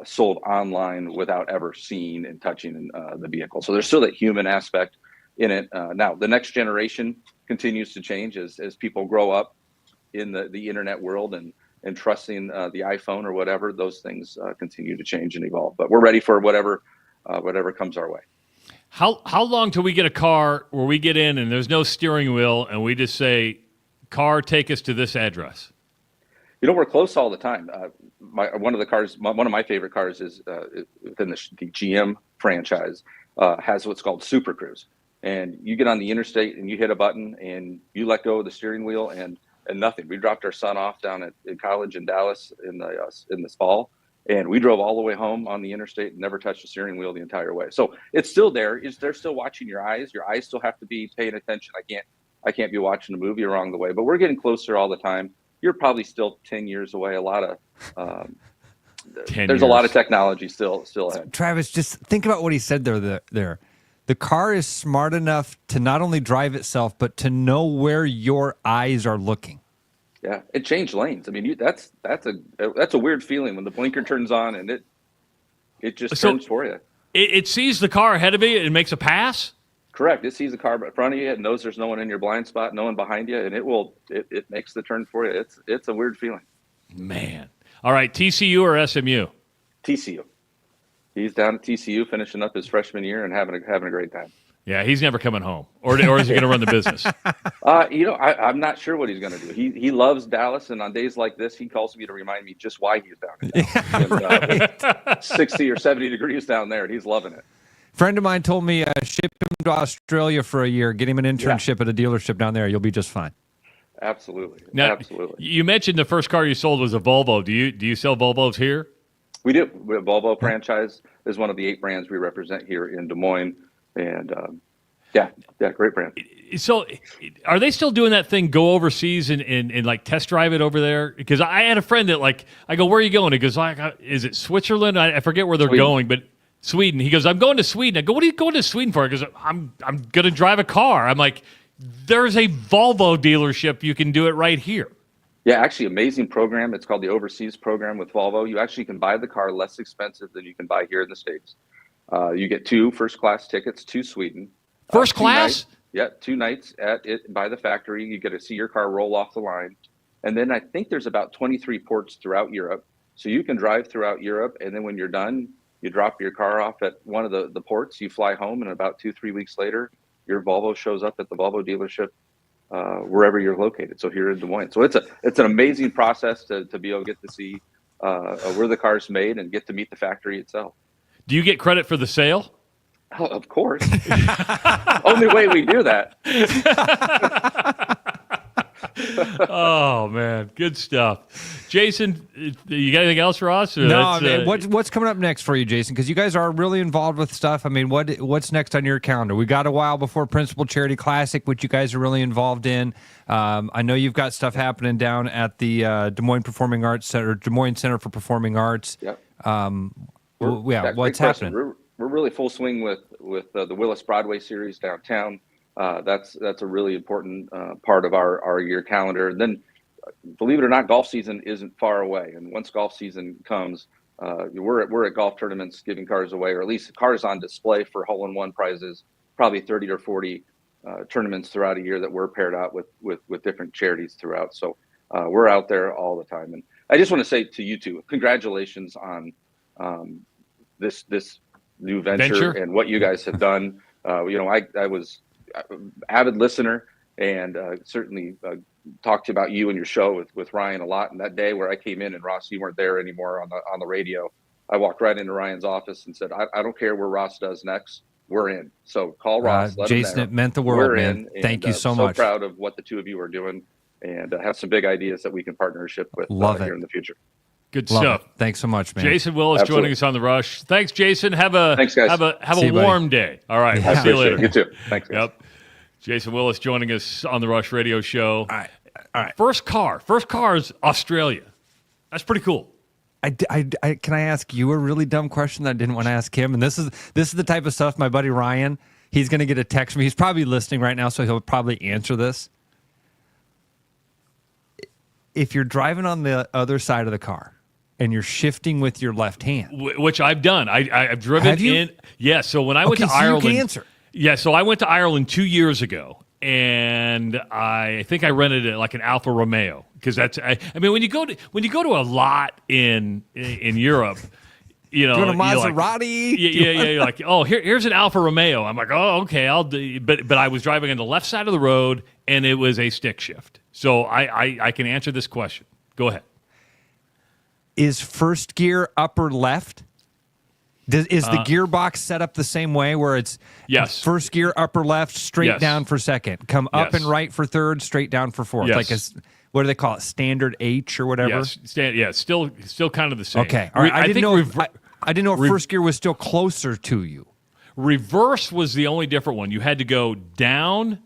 sold online without ever seeing and touching the vehicle. So there's still that human aspect. in it. Now, the next generation continues to change as people grow up in the internet world and trusting the iPhone or whatever. Those things continue to change and evolve. But we're ready for whatever comes our way. How long till we get a car where we get in and there's no steering wheel and we just say, "Car, take us to this address"? We're close all the time. One of my favorite cars is within the GM franchise has what's called Super Cruise, and you get on the interstate and you hit a button and you let go of the steering wheel and nothing. We dropped our son off down at college in Dallas in this fall, and we drove all the way home on the interstate and never touched the steering wheel the entire way. So it's still there. They're still watching your eyes. Your eyes still have to be paying attention. I can't be watching a movie along the way, but we're getting closer all the time. You're probably still 10 years away. A lot of there's a lot of technology still ahead. Travis, just think about what he said there. The car is smart enough to not only drive itself, but to know where your eyes are looking. Yeah, it changed lanes. I mean, that's a weird feeling when the blinker turns on and it just turns for you. It sees the car ahead of you and makes a pass? Correct. It sees the car in front of you and knows there's no one in your blind spot, no one behind you, and it makes the turn for you. It's a weird feeling. Man. All right, TCU or SMU? TCU. He's down at TCU finishing up his freshman year and having a great time. Yeah, he's never coming home. Or is he going to run the business? I'm not sure what he's going to do. He loves Dallas, and on days like this, he calls me to remind me just why he's down in Dallas. 60 or 70 degrees down there, and he's loving it. Friend of mine told me ship him to Australia for a year, get him an internship at a dealership down there. You'll be just fine. Absolutely. Now, absolutely. You mentioned the first car you sold was a Volvo. Do you sell Volvos here? We do. Volvo franchise is one of the 8 brands we represent here in Des Moines. And great brand. So are they still doing that thing, go overseas and like test drive it over there? Because I had a friend that I go, where are you going? He goes, is it Switzerland? I forget where they're going, but Sweden. He goes, I'm going to Sweden. I go, what are you going to Sweden for? Because I'm going to drive a car. I'm like, there's a Volvo dealership. You can do it right here. Yeah, actually, amazing program. It's called the Overseas Program with Volvo. You actually can buy the car less expensive than you can buy here in the States. You get 2 first-class tickets to Sweden. First class? 2 nights at it by the factory. You get to see your car roll off the line. And then I think there's about 23 ports throughout Europe. So you can drive throughout Europe, and then when you're done, you drop your car off at one of the ports, you fly home, and about 2-3 weeks later, your Volvo shows up at the Volvo dealership wherever you're located. So here in Des Moines. So it's an amazing process to be able to get to see where the car's made and get to meet the factory itself. Do you get credit for the sale? Oh, of course. Only way we do that. Oh, man. Good stuff. Jason, you got anything else for us? No, man. What's coming up next for you, Jason? Because you guys are really involved with stuff. I mean, what's next on your calendar? We got a while before Principal Charity Classic, which you guys are really involved in. I know you've got stuff happening down at the Des Moines Performing Arts Center, Des Moines Center for Performing Arts. Yep. What's happening? We're really full swing with the Willis Broadway series downtown. That's a really important part of our year calendar. And then, believe it or not, golf season isn't far away. And once golf season comes, we're at golf tournaments giving cars away, or at least cars on display for hole-in-one prizes. Probably 30 or 40 tournaments throughout a year that we're paired out with different charities throughout. So we're out there all the time. And I just want to say to you two, congratulations on this new venture and what you guys have done. I was an avid listener and certainly talked about you and your show with Ryan a lot. And that day where I came in and Ross, you weren't there anymore on the radio, I walked right into Ryan's office and said, I don't care where Ross does next. We're in. So call Ross. Let Jason, him know. It meant the world, We're man. in, Thank you so so much. So proud of what the two of you are doing and have some big ideas that we can partnership with here in the future. Good Love stuff. It. Thanks so much, man. Jason Willis joining us on The Rush. Thanks, Jason. Thanks, guys. Have a warm day. All right. Yeah. We'll see you later. You too. Thanks, guys. Yep. Jason Willis joining us on The Rush Radio Show. All right. First car is Australia. That's pretty cool. Can I ask you a really dumb question that I didn't want to ask him? And this is the type of stuff my buddy Ryan, he's going to get a text from me. He's probably listening right now, so he'll probably answer this. If you're driving on the other side of the car and you're shifting with your left hand, which I've done, I've driven Have you? in. Yeah. So when I went to Ireland, you can answer. Yeah, so I went to Ireland 2 years ago, and I think I rented it like an Alfa Romeo because I mean when you go to a lot in Europe, you know, do you want a you're like, Maserati? you're like, oh, here's an Alfa Romeo. I'm like, oh, okay, I'll do. But I was driving on the left side of the road, and it was a stick shift. So I can answer this question. Go ahead. Is first gear upper left? Is the gearbox set up the same way where it's first gear upper left, straight down for second, come up and right for third, straight down for fourth? Like what do they call it? Standard H or whatever? Yes, still kind of the same. Okay. All right. I didn't know if first gear was still closer to you. Reverse was the only different one. You had to go down,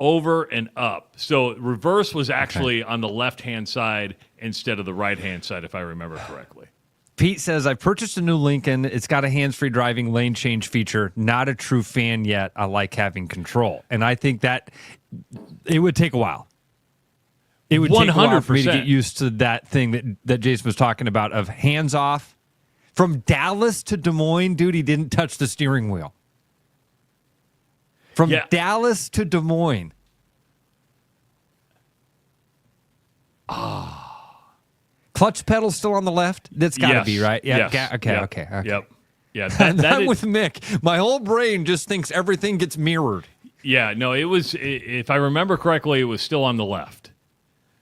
over, and up. So reverse was actually on the left-hand side instead of the right-hand side, if I remember correctly. Pete says, I purchased a new Lincoln. It's got a hands-free driving lane change feature. Not a true fan yet. I like having control. And I think that it would take a while. It would take a while for me to get used to that thing that Jason was talking about of hands-off. From Dallas to Des Moines, dude, he didn't touch the steering wheel. From Dallas to Des Moines. Clutch pedal still on the left? That's got to be, right? Yeah. Yes. Okay. Yep. Yeah. I'm with Mick. My whole brain just thinks everything gets mirrored. Yeah, no, it was, if I remember correctly, it was still on the left.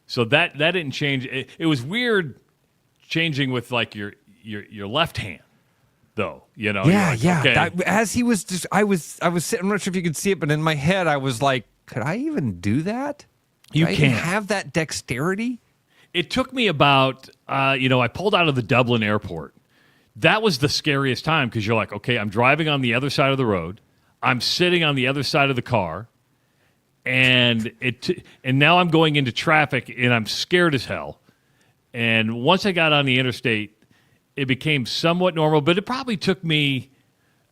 So that didn't change. It was weird changing with like your left hand, though. You know. Yeah, like, yeah. Okay. As he was just, I was sitting. I'm not sure if you could see it, but in my head, I was like, could I even do that? You can't can't have that dexterity. It took me about, I pulled out of the Dublin airport. That was the scariest time because you're like, okay, I'm driving on the other side of the road. I'm sitting on the other side of the car, and now I'm going into traffic, and I'm scared as hell. And once I got on the interstate, it became somewhat normal, but it probably took me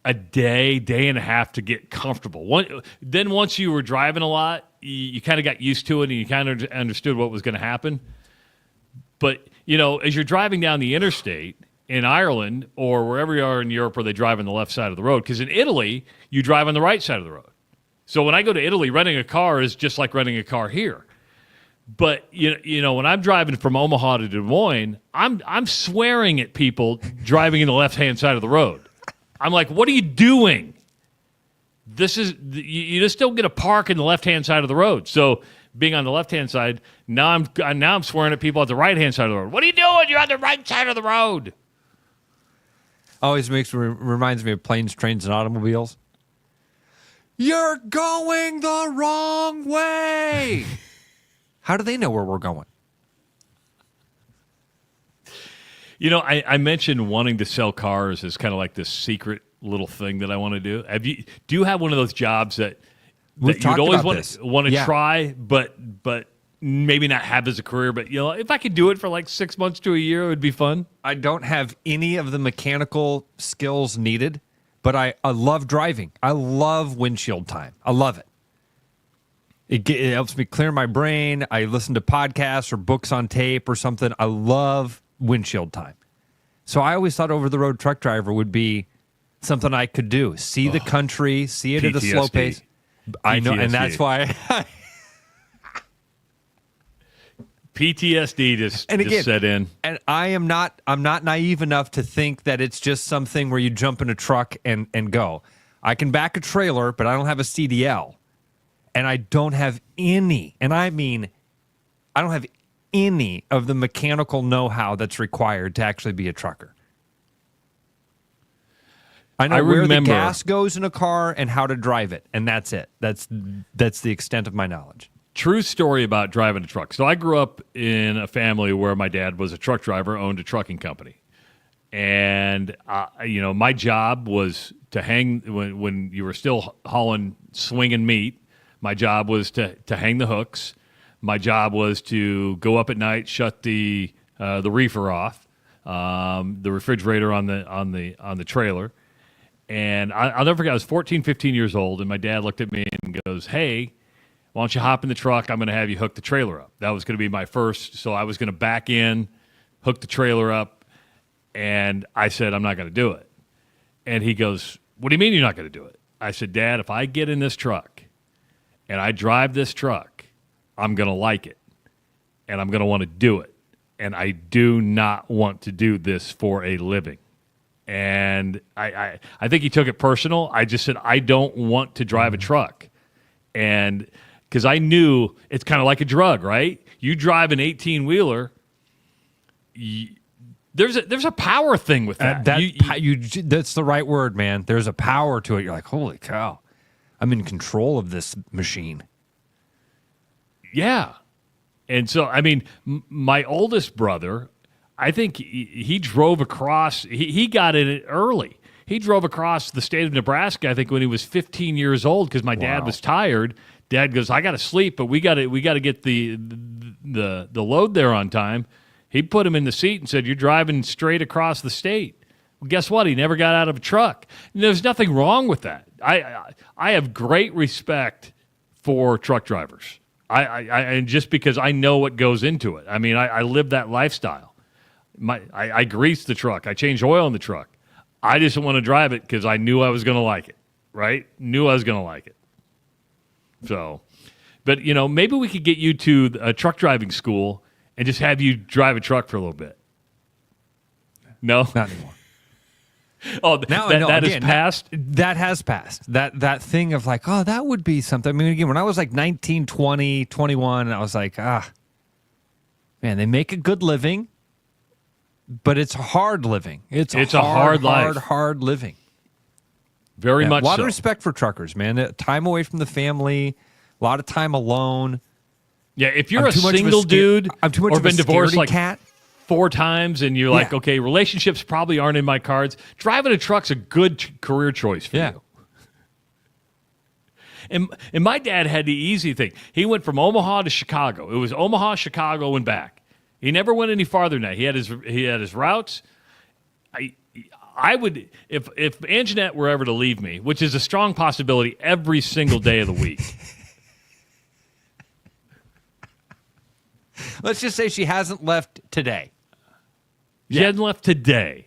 a day and a half to get comfortable. Then once you were driving a lot, you kind of got used to it, and you kind of understood what was going to happen. But, as you're driving down the interstate in Ireland or wherever you are in Europe where they drive on the left side of the road, because in Italy, you drive on the right side of the road. So when I go to Italy, renting a car is just like renting a car here. But, when I'm driving from Omaha to Des Moines, I'm swearing at people driving in the left-hand side of the road. I'm like, what are you doing? You just don't get to park in the left-hand side of the road. So being on the left-hand side, now I'm swearing at people at the right-hand side of the road. What are you doing? You're on the right side of the road. Always reminds me of planes, trains, and automobiles. You're going the wrong way. How do they know where we're going? I mentioned wanting to sell cars as kind of like this secret little thing that I want to do. Do you have one of those jobs that you'd always want to try, but maybe not have as a career? But if I could do it for like 6 months to a year, it would be fun. I don't have any of the mechanical skills needed, but I love driving. I love windshield time. I love it. It helps me clear my brain. I listen to podcasts or books on tape or something. I love windshield time. So I always thought over-the-road truck driver would be something I could do. See the country, see it PTSD. at a slow pace. I know, and that's why PTSD just set in. And I'm not naive enough to think that it's just something where you jump in a truck and go. I can back a trailer, but I don't have a CDL. And I don't have any, and I mean, I don't have any of the mechanical know-how that's required to actually be a trucker. I know where the gas goes in a car and how to drive it, and that's it. That's the extent of my knowledge. True story about driving a truck. So I grew up in a family where my dad was a truck driver, owned a trucking company. And, my job was to hang, when you were still hauling, swinging meat, my job was to hang the hooks. My job was to go up at night, shut the reefer off, the refrigerator on the trailer. And I'll never forget, I was 14, 15 years old, and my dad looked at me and goes, "Hey, why don't you hop in the truck? I'm going to have you hook the trailer up." That was going to be my first. So I was going to back in, hook the trailer up, and I said, "I'm not going to do it." And he goes, "What do you mean you're not going to do it?" I said, Dad, if I get in this truck and I drive this truck, I'm going to like it, and I'm going to want to do it. And I do not want to do this for a living. And I think he took it personal. I just said, I don't want to drive a truck. And because I knew it's kind of like a drug, right? You drive an 18-wheeler, there's a power thing with that. That's the right word, man. There's a power to it. You're like, holy cow, I'm in control of this machine. Yeah. And so, I mean, my oldest brother, I think he drove across, he got in it early. He drove across the state of Nebraska, I think, when he was 15 years old because my dad was tired. Dad goes, I got to sleep, but we got to get the load there on time. He put him in the seat and said, you're driving straight across the state. Well, guess what? He never got out of a truck. And there's nothing wrong with that. I have great respect for truck drivers. And just because I know what goes into it. I mean, I live that lifestyle. I grease the truck. I change oil in the truck. I just want to drive it because I knew I was going to like it, right? Knew I was going to like it. So, but, maybe we could get you to a truck driving school and just have you drive a truck for a little bit. No? Not anymore. Oh, that has passed? That has passed. That thing of like, oh, that would be something. I mean, again, when I was like 19, 20, 21, I was like, man, they make a good living, but it's hard living. It's a hard life. Hard living. Very much so. A lot of respect for truckers, man. Time away from the family, a lot of time alone. Yeah, if you're a single dude or been divorced like cat 4 times and you're like, okay, relationships probably aren't in my cards, driving a truck's a good career choice for you. And my dad had the easy thing. He went from Omaha to Chicago. It was Omaha, Chicago, and back. He never went any farther than that. He had his routes. I would, if Anjanette were ever to leave me, which is a strong possibility every single day of the week. Let's just say she hasn't left today. She hadn't left today.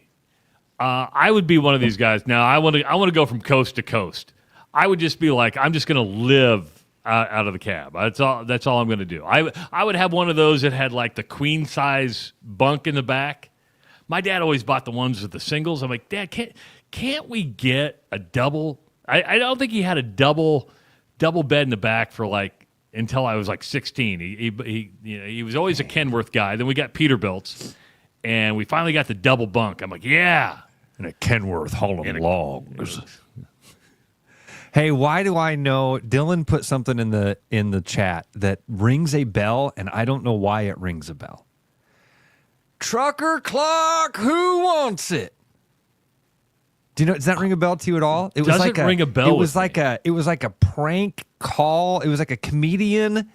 I would be one of these guys. Now I want to go from coast to coast. I would just be like, I'm just going to live out of the cab. That's all I'm going to do. I would have one of those that had like the queen size bunk in the back. My dad always bought the ones with the singles. I'm like, Dad, can't we get a double? I don't think he had a double bed in the back for like until I was like 16. He was always a Kenworth guy. Then we got Peterbilts, and we finally got the double bunk. I'm like, yeah. And a Kenworth hauling logs. Hey, why do I know Dylan put something in the chat that rings a bell, and I don't know why it rings a bell. Trucker clock, who wants it? Do you know? Does that ring a bell to you at all? It doesn't ring a bell. It was like a prank call. It was like a comedian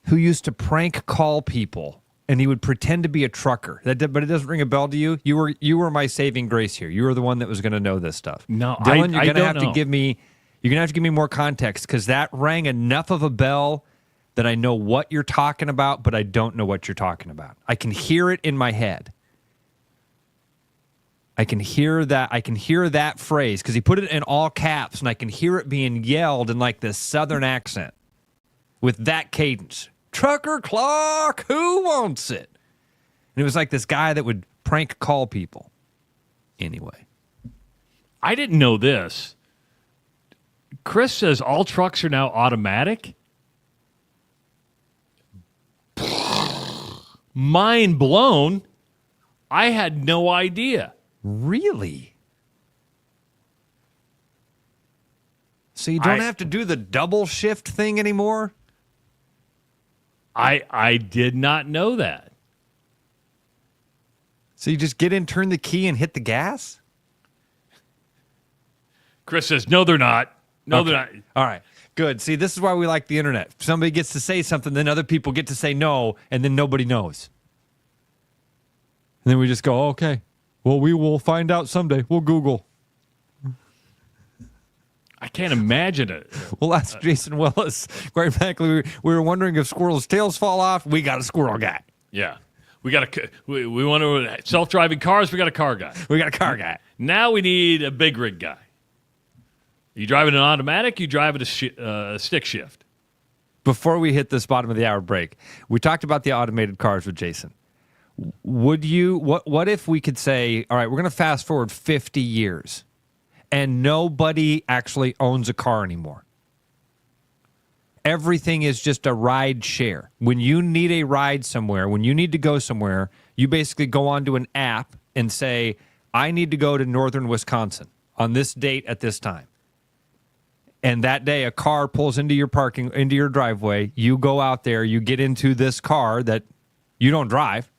who used to prank call people, and he would pretend to be a trucker. But it doesn't ring a bell to you. You were my saving grace here. You were the one that was going to know this stuff. No, Dylan, you're going to have to give me. You're going to have to give me more context because that rang enough of a bell that I know what you're talking about, but I don't know what you're talking about. I can hear it in my head. I can hear that phrase because he put it in all caps, and I can hear it being yelled in like this southern accent with that cadence. Trucker clock, who wants it? And it was like this guy that would prank call people. Anyway. I didn't know this. Chris says all trucks are now automatic. Mind blown. I had no idea. Really? So you don't have to do the double shift thing anymore? I did not know that. So you just get in, turn the key, and hit the gas? Chris says, no, they're not. No, Okay. they're not. All right. Good. See, this is why we like the internet. Somebody gets to say something, then other people get to say no, and then nobody knows. And then we just go, okay. Well, we will find out someday. We'll Google. I can't imagine it. We'll ask Jason Willis. Quite frankly, we were wondering if squirrels' tails fall off. We got a squirrel guy. Yeah. We want to self-driving cars. We got a car guy. We got a car guy. Now we need a big rig guy. You driving an automatic, you drive a stick shift. Before we hit this bottom of the hour break, we talked about the automated cars with Jason. Would you, what if we could say, all right, we're going to fast forward 50 years and nobody actually owns a car anymore? Everything is just a ride share. When you need a ride somewhere, when you need to go somewhere, you basically go onto an app and say, I need to go to northern Wisconsin on this date at this time. And that day, a car pulls into your driveway. You go out there, you get into this car that you don't drive.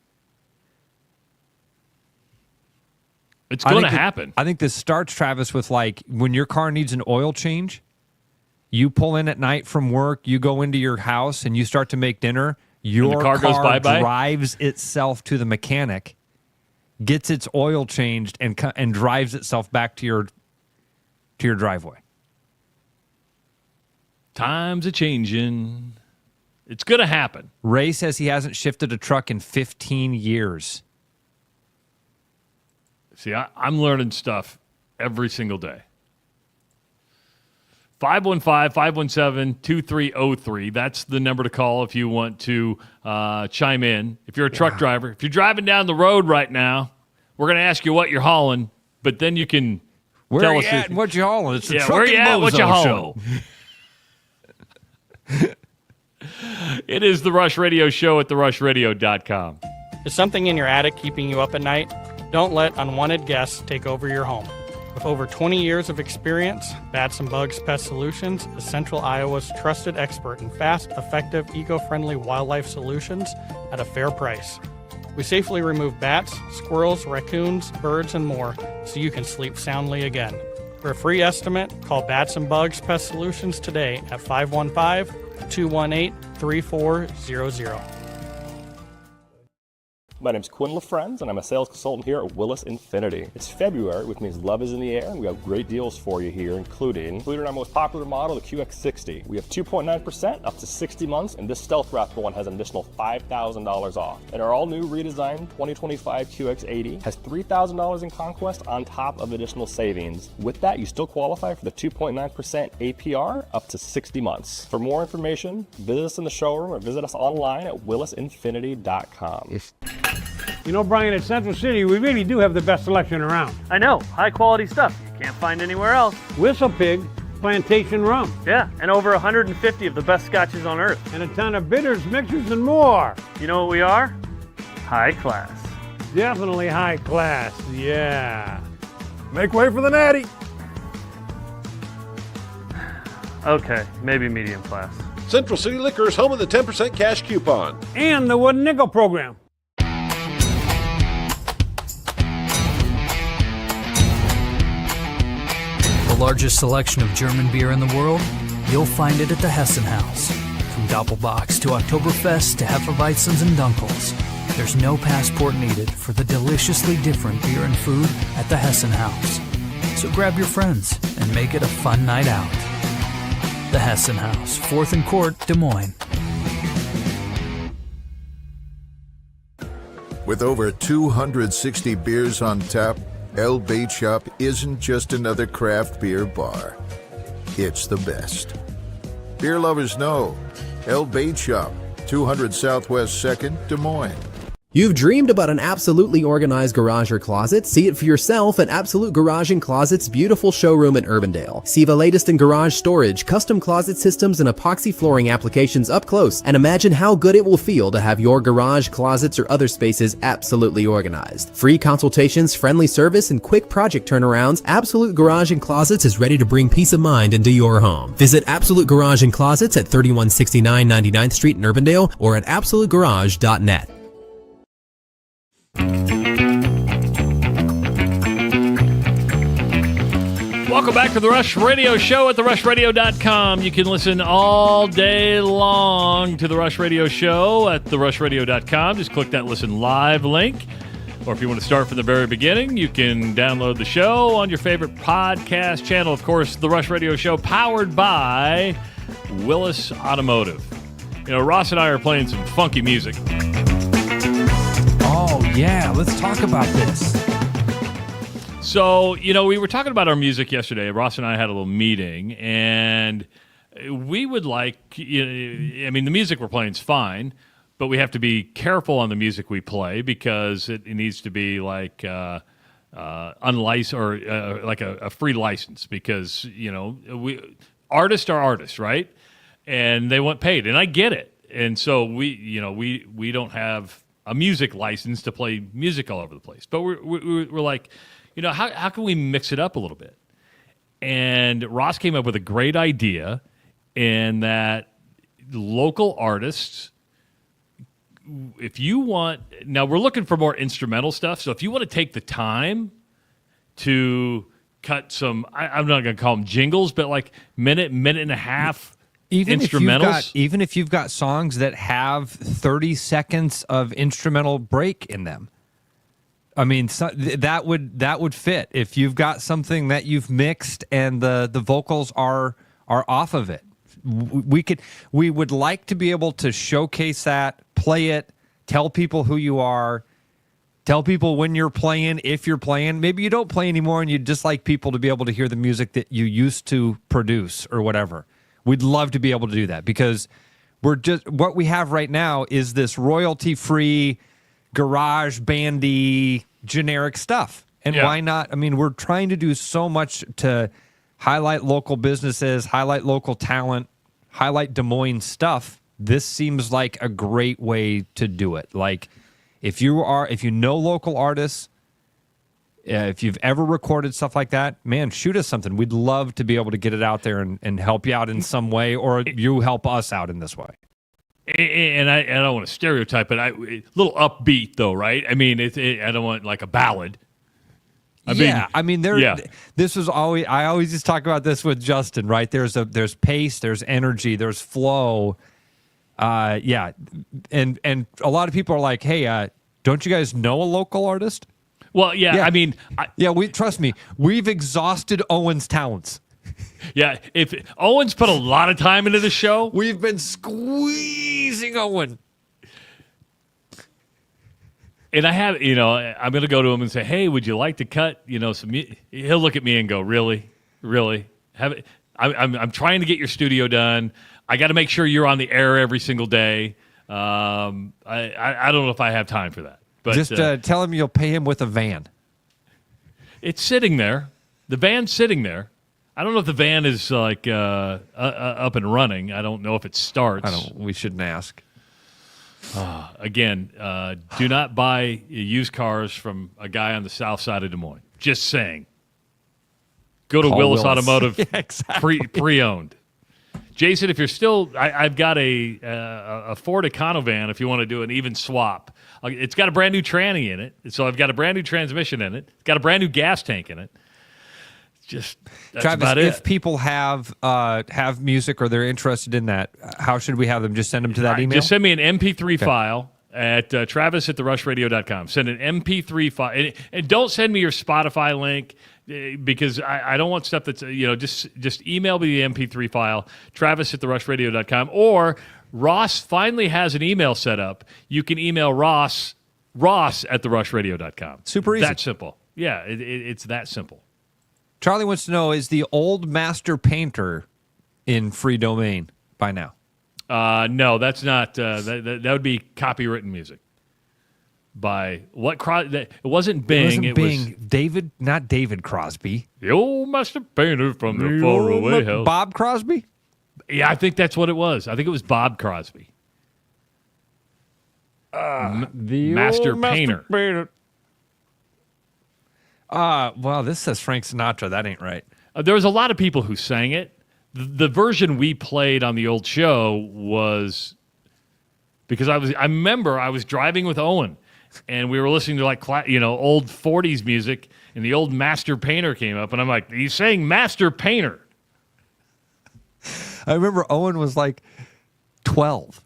It's going to happen. I think this starts, Travis, with like when your car needs an oil change, you pull in at night from work, you go into your house and you start to make dinner. Your car goes bye-bye? Drives itself to the mechanic, gets its oil changed, and drives itself back to your driveway. Times are changing. It's going to happen. Ray says he hasn't shifted a truck in 15 years. See, I'm learning stuff every single day. 515-517-2303. That's the number to call if you want to chime in. If you're a truck driver, if you're driving down the road right now, we're going to ask you what you're hauling, but then you can tell us and what you're hauling. It's the where you at, what you hauling. It is the Rush Radio Show at therushradio.com. Is something in your attic keeping you up at night? Don't let unwanted guests take over your home. With over 20 years of experience, Bats and Bugs Pest Solutions is Central Iowa's trusted expert in fast, effective, eco-friendly wildlife solutions at a fair price. We safely remove bats, squirrels, raccoons, birds, and more so you can sleep soundly again. For a free estimate, call Bats and Bugs Pest Solutions today at 515-218-3400. My name's Quinn LaFrenz, and I'm a sales consultant here at Willis Infinity. It's February, which means love is in the air, and we have great deals for you here, including our most popular model, the QX60. We have 2.9% up to 60 months, and this Stealth Wrap one has an additional $5,000 off. And our all-new redesigned 2025 QX80 has $3,000 in conquest on top of additional savings. With that, you still qualify for the 2.9% APR up to 60 months. For more information, visit us in the showroom or visit us online at willisinfinity.com. You know, Brian, at Central City, we really do have the best selection around. I know, high quality stuff you can't find anywhere else. Whistle Pig Plantation Rum. Yeah, and over 150 of the best scotches on earth. And a ton of bitters, mixers, and more. You know what we are? High class. Definitely high class, yeah. Make way for the natty. Okay, maybe medium class. Central City Liquors, home of the 10% cash coupon. And the Wooden Nickel program. The largest selection of German beer in the world? You'll find it at the Hessen House. From Doppelbocks to Oktoberfest to Hefeweizens and Dunkels, there's no passport needed for the deliciously different beer and food at the Hessen House. So grab your friends and make it a fun night out. The Hessen House, 4th and Court, Des Moines. With over 260 beers on tap, El Bait Shop isn't just another craft beer bar. It's the best. Beer lovers know. El Bait Shop, 200 Southwest 2nd, Des Moines. You've dreamed about an absolutely organized garage or closet? See it for yourself at Absolute Garage & Closet's beautiful showroom in Urbandale. See the latest in garage storage, custom closet systems, and epoxy flooring applications up close, and imagine how good it will feel to have your garage, closets, or other spaces absolutely organized. Free consultations, friendly service, and quick project turnarounds, Absolute Garage & Closets is ready to bring peace of mind into your home. Visit Absolute Garage & Closets at 3169 99th Street in Urbandale or at absolutegarage.net. Welcome back to the Rush Radio Show at therushradio.com. You can listen all day long to the Rush Radio Show at therushradio.com. Just click that Listen Live link. Or if you want to start from the very beginning, you can download the show on your favorite podcast channel. Of course, the Rush Radio Show powered by Willis Automotive. You know, Ross and I are playing some funky music. Oh, yeah. Let's talk about this. So, we were talking about our music yesterday. Ross and I had a little meeting, and we would like, the music we're playing is fine, but we have to be careful on the music we play because it needs to be like unlicensed or like a free license because, artists are artists, right? And they want paid, and I get it. And so we don't have a music license to play music all over the place. But we're like, how can we mix it up a little bit? And Ross came up with a great idea in that local artists, if you want, now we're looking for more instrumental stuff. So if you want to take the time to cut some, I'm not going to call them jingles, but like minute and a half instrumentals. Even if you've got songs that have 30 seconds of instrumental break in them. I mean, that would fit if you've got something that you've mixed and the vocals are off of it. We would like to be able to showcase that, play it, tell people who you are, tell people when you're playing, if you're playing. Maybe you don't play anymore and you'd just like people to be able to hear the music that you used to produce or whatever. We'd love to be able to do that because what we have right now is this royalty-free garage bandy generic stuff. And why not? I mean, we're trying to do so much to highlight local businesses, highlight local talent, highlight Des Moines stuff. This seems like a great way to do it. Like if you know local artists, if you've ever recorded stuff like that, man, shoot us something. We'd love to be able to get it out there and help you out in some way, or you help us out in this way. And I don't want to stereotype, but a little upbeat though, right? I mean, I don't want like a ballad. This was always. I always just talk about this with Justin, right? There's pace, there's energy, there's flow. And a lot of people are like, hey, don't you guys know a local artist? Well, yeah. I mean, trust me, we've exhausted Owen's talents. Yeah, if Owen's put a lot of time into the show, we've been squeezing Owen. And I have, I'm going to go to him and say, "Hey, would you like to cut, some?" He'll look at me and go, "Really, really? I'm trying to get your studio done. I got to make sure you're on the air every single day. I don't know if I have time for that." But just tell him you'll pay him with a van. It's sitting there. The van's sitting there. I don't know if the van is like up and running. I don't know if it starts. We shouldn't ask. Again, do not buy used cars from a guy on the south side of Des Moines. Just saying. Go to Willis Automotive, yeah, exactly. pre-owned. Jason, if you're still, I've got a Ford Econovan if you want to do an even swap. It's got a brand new tranny in it, so I've got a brand new transmission in it. It's got a brand new gas tank in it. That's Travis, about it. If people have music or they're interested in that, how should we have them? Just send them to that email? Just send me an MP3 file at travis@therushradio.com. Send an MP3 file. And don't send me your Spotify link because I don't want stuff that's, just email me the MP3 file, travis@therushradio.com. Or Ross finally has an email set up. You can email ross@therushradio.com. Super easy. That simple. Yeah, it's that simple. Charlie wants to know, is the old master painter in free domain by now? No, that's not. That would be copywritten music. By what? It wasn't Bing. It was David, not David Crosby. The old master painter from the faraway hills. Bob Crosby? Yeah, I think that's what it was. I think it was Bob Crosby. The master painter. Well, this says Frank Sinatra. That ain't right. There was a lot of people who sang it. The version we played on the old show was because I remember I was driving with Owen, and we were listening to old 40s music, and the old Master Painter came up, and I'm like, he's saying Master Painter. I remember Owen was like 12.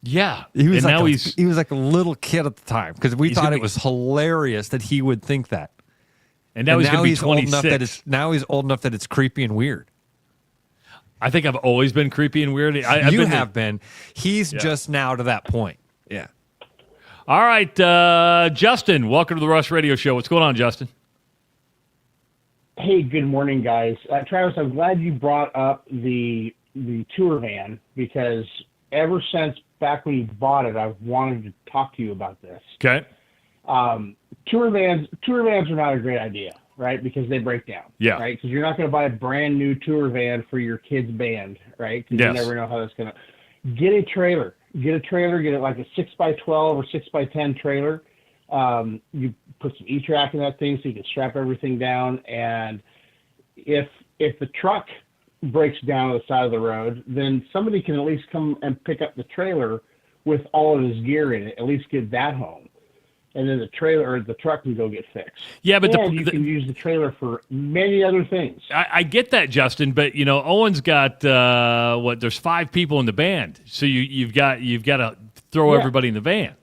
Yeah, he was like a little kid at the time because we thought it was hilarious that he would think that. And now he's going to be 26. Now he's old enough that it's creepy and weird. I think I've always been creepy and weird. You have been. He's just now to that point. Yeah. All right, Justin, welcome to the Rush Radio Show. What's going on, Justin? Hey, good morning, guys. Travis, I'm glad you brought up the tour van because ever since back when you bought it, I've wanted to talk to you about this. Okay. Tour vans are not a great idea, right? Because they break down. Yeah. Right? Because you're not going to buy a brand new tour van for your kid's band, right? Because you never know how that's going to. Get a trailer. Get it like a 6x12 or 6x10 trailer. You put some E-track in that thing so you can strap everything down. And if the truck breaks down on the side of the road, then somebody can at least come and pick up the trailer with all of his gear in it, at least get that home. And then the trailer or the truck can go get fixed. Yeah, but you can use the trailer for many other things. I get that, Justin, but Owen's got there's 5 people in the band. So you've got to throw everybody in the van.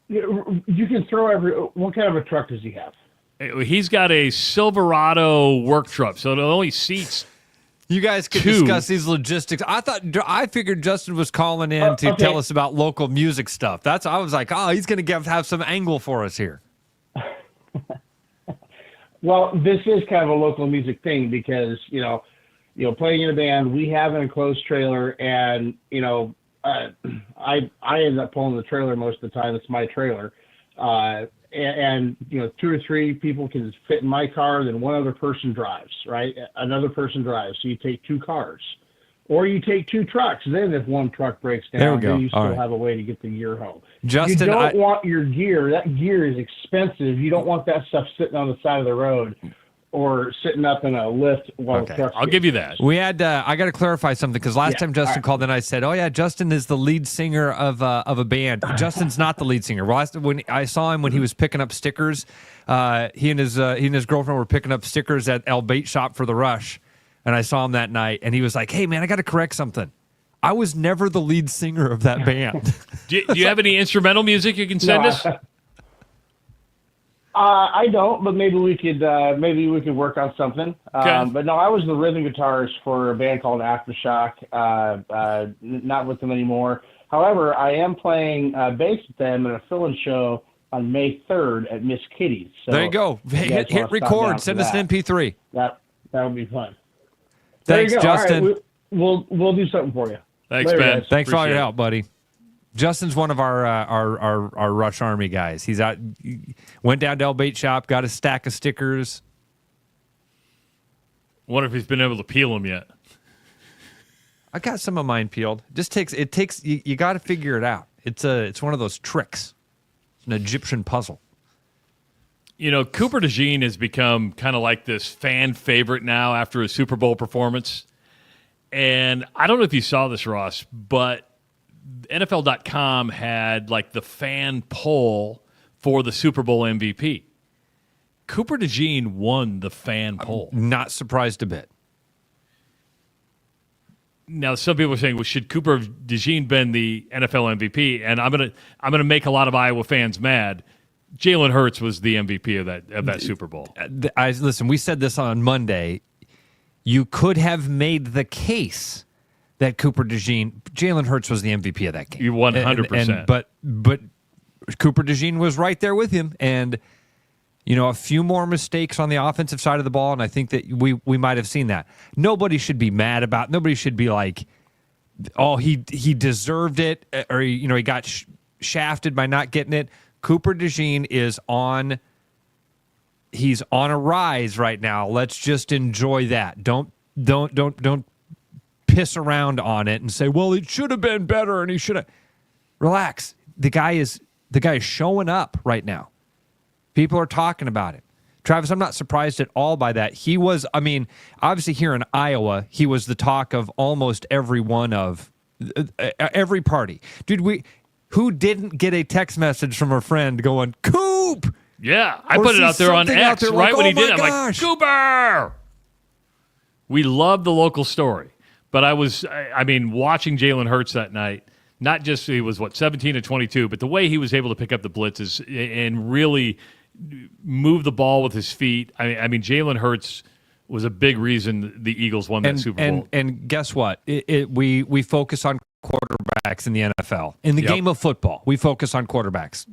You can throw what kind of a truck does he have? He's got a Silverado work truck, so it only seats. You guys could 2. discuss these logistics. I figured Justin was calling in to tell us about local music stuff. I was like, he's going to have some angle for us here. Well, this is kind of a local music thing because playing in a band, we have an enclosed trailer, and I end up pulling the trailer most of the time. It's my trailer. And 2 or 3 people can fit in my car, then one other person drives, right? Another person drives. So you take 2 cars. Or you take 2 trucks. Then if one truck breaks down, then you still have a way to get the gear home. Justin, you don't want your gear. That gear is expensive. You don't want that stuff sitting on the side of the road or sitting up in a lift while the truck's I'll give you that. We had I got to clarify something because last time Justin called in, I said, "Oh yeah, Justin is the lead singer of a band." Justin's not the lead singer. When I saw him when he was picking up stickers, he and his girlfriend were picking up stickers at El Bait Shop for the Rush, and I saw him that night, and he was like, "Hey man, I got to correct something. I was never the lead singer of that band." Do you have any instrumental music you can send us? I don't, but maybe we could work on something. Okay. But no, I was the rhythm guitarist for a band called Aftershock. Not with them anymore. However, I am playing bass with them at a fill-in show on May 3rd at Miss Kitty's. So there you go. Hit record. Send us an MP3. That would be fun. Thanks, Justin. All right, we'll do something for you. Thanks, Later, Ben. guys. Thanks for all your help, buddy. Justin's one of our Rush Army guys. He's out. Went down to El Bait Shop, got a stack of stickers. Wonder if he's been able to peel them yet. I got some of mine peeled. It takes you got to figure it out. It's one of those tricks. It's an Egyptian puzzle. Cooper DeJean has become kind of like this fan favorite now after his Super Bowl performance. And I don't know if you saw this, Ross, but NFL.com had like the fan poll for the Super Bowl MVP. Cooper DeJean won the fan poll. Not surprised a bit. Now, some people are saying, well, should Cooper DeJean been the NFL MVP? And I'm gonna make a lot of Iowa fans mad. Jalen Hurts was the MVP of that Super Bowl. Listen, we said this on Monday. You could have made the case that Jalen Hurts was the MVP of that game. You 100%. But Cooper DeJean was right there with him, and a few more mistakes on the offensive side of the ball, and I think that we might have seen that. Nobody should be mad about. Nobody should be like, "Oh, he deserved it," or he got shafted by not getting it. Cooper DeJean is on. He's on a rise right now. Let's just enjoy that. Don't piss around on it and say, well, it should have been better and he should have. Relax. The guy is showing up right now. People are talking about it. Travis, I'm not surprised at all by that. He was, obviously here in Iowa, he was the talk of almost every party. Dude, who didn't get a text message from a friend going, Coop? Yeah, I put it out there on X right when he did it. I'm like, Cooper! We love the local story. But watching Jalen Hurts that night, not just he was, 17 to 22, but the way he was able to pick up the blitzes and really move the ball with his feet. Jalen Hurts was a big reason the Eagles won that Super Bowl. And guess what? We focus on quarterbacks in the NFL. In the game of football, we focus on quarterbacks.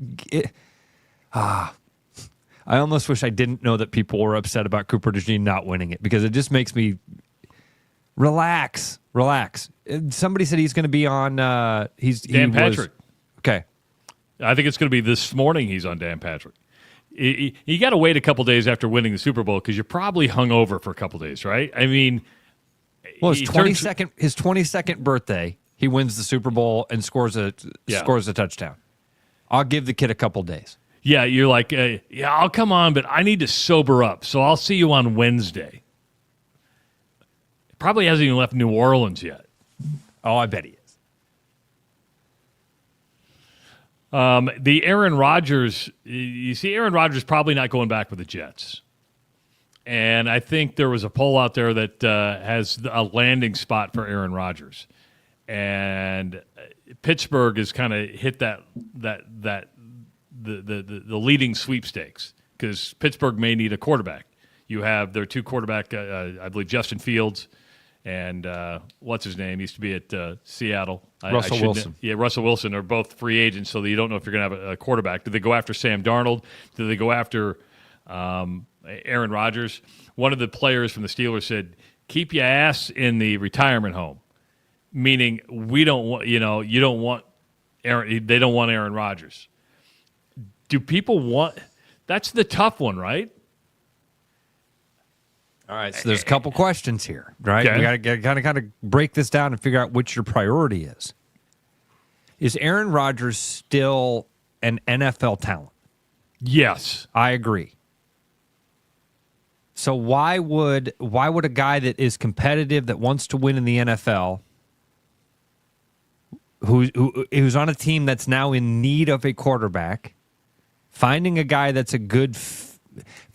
I almost wish I didn't know that people were upset about Cooper DeJean not winning it, because it just makes me relax. Somebody said he's going to be on. Dan Patrick. Okay. I think it's going to be this morning. He's on Dan Patrick. You got to wait a couple days after winning the Super Bowl because you're probably hungover for a couple days, right? I mean, well, his 22nd birthday, he wins the Super Bowl and scores a touchdown. I'll give the kid a couple days. Yeah, you're like, I'll come on, but I need to sober up, so I'll see you on Wednesday. Probably hasn't even left New Orleans yet. Oh, I bet he is. The Aaron Rodgers, you see Aaron Rodgers probably not going back with the Jets. And I think there was a poll out there that has a landing spot for Aaron Rodgers. And Pittsburgh has kind of hit the leading sweepstakes because Pittsburgh may need a quarterback. You have their two quarterback, I believe Justin Fields and what's his name? Used to be at Seattle. Russell Wilson. Yeah, Russell Wilson are both free agents, so that you don't know if you're going to have a quarterback. Do they go after Sam Darnold? Do they go after Aaron Rodgers? One of the players from the Steelers said, "Keep your ass in the retirement home," meaning we don't want, you don't want Aaron. They don't want Aaron Rodgers. Do people want? That's the tough one, right? All right, so there's a couple questions here, right? Okay. We got to kind of break this down and figure out which your priority is. Is Aaron Rodgers still an NFL talent? Yes, I agree. So why would a guy that is competitive, that wants to win in the NFL, who's on a team that's now in need of a quarterback, finding a guy that's a good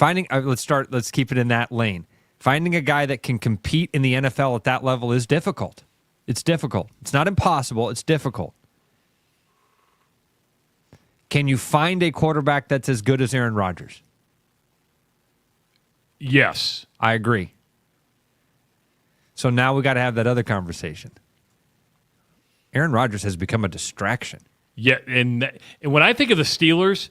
let's keep it in that lane. Finding a guy that can compete in the NFL at that level is difficult. It's difficult. It's not impossible. It's difficult. Can you find a quarterback that's as good as Aaron Rodgers? Yes. I agree. So now we got to have that other conversation. Aaron Rodgers has become a distraction. Yeah, and when I think of the Steelers,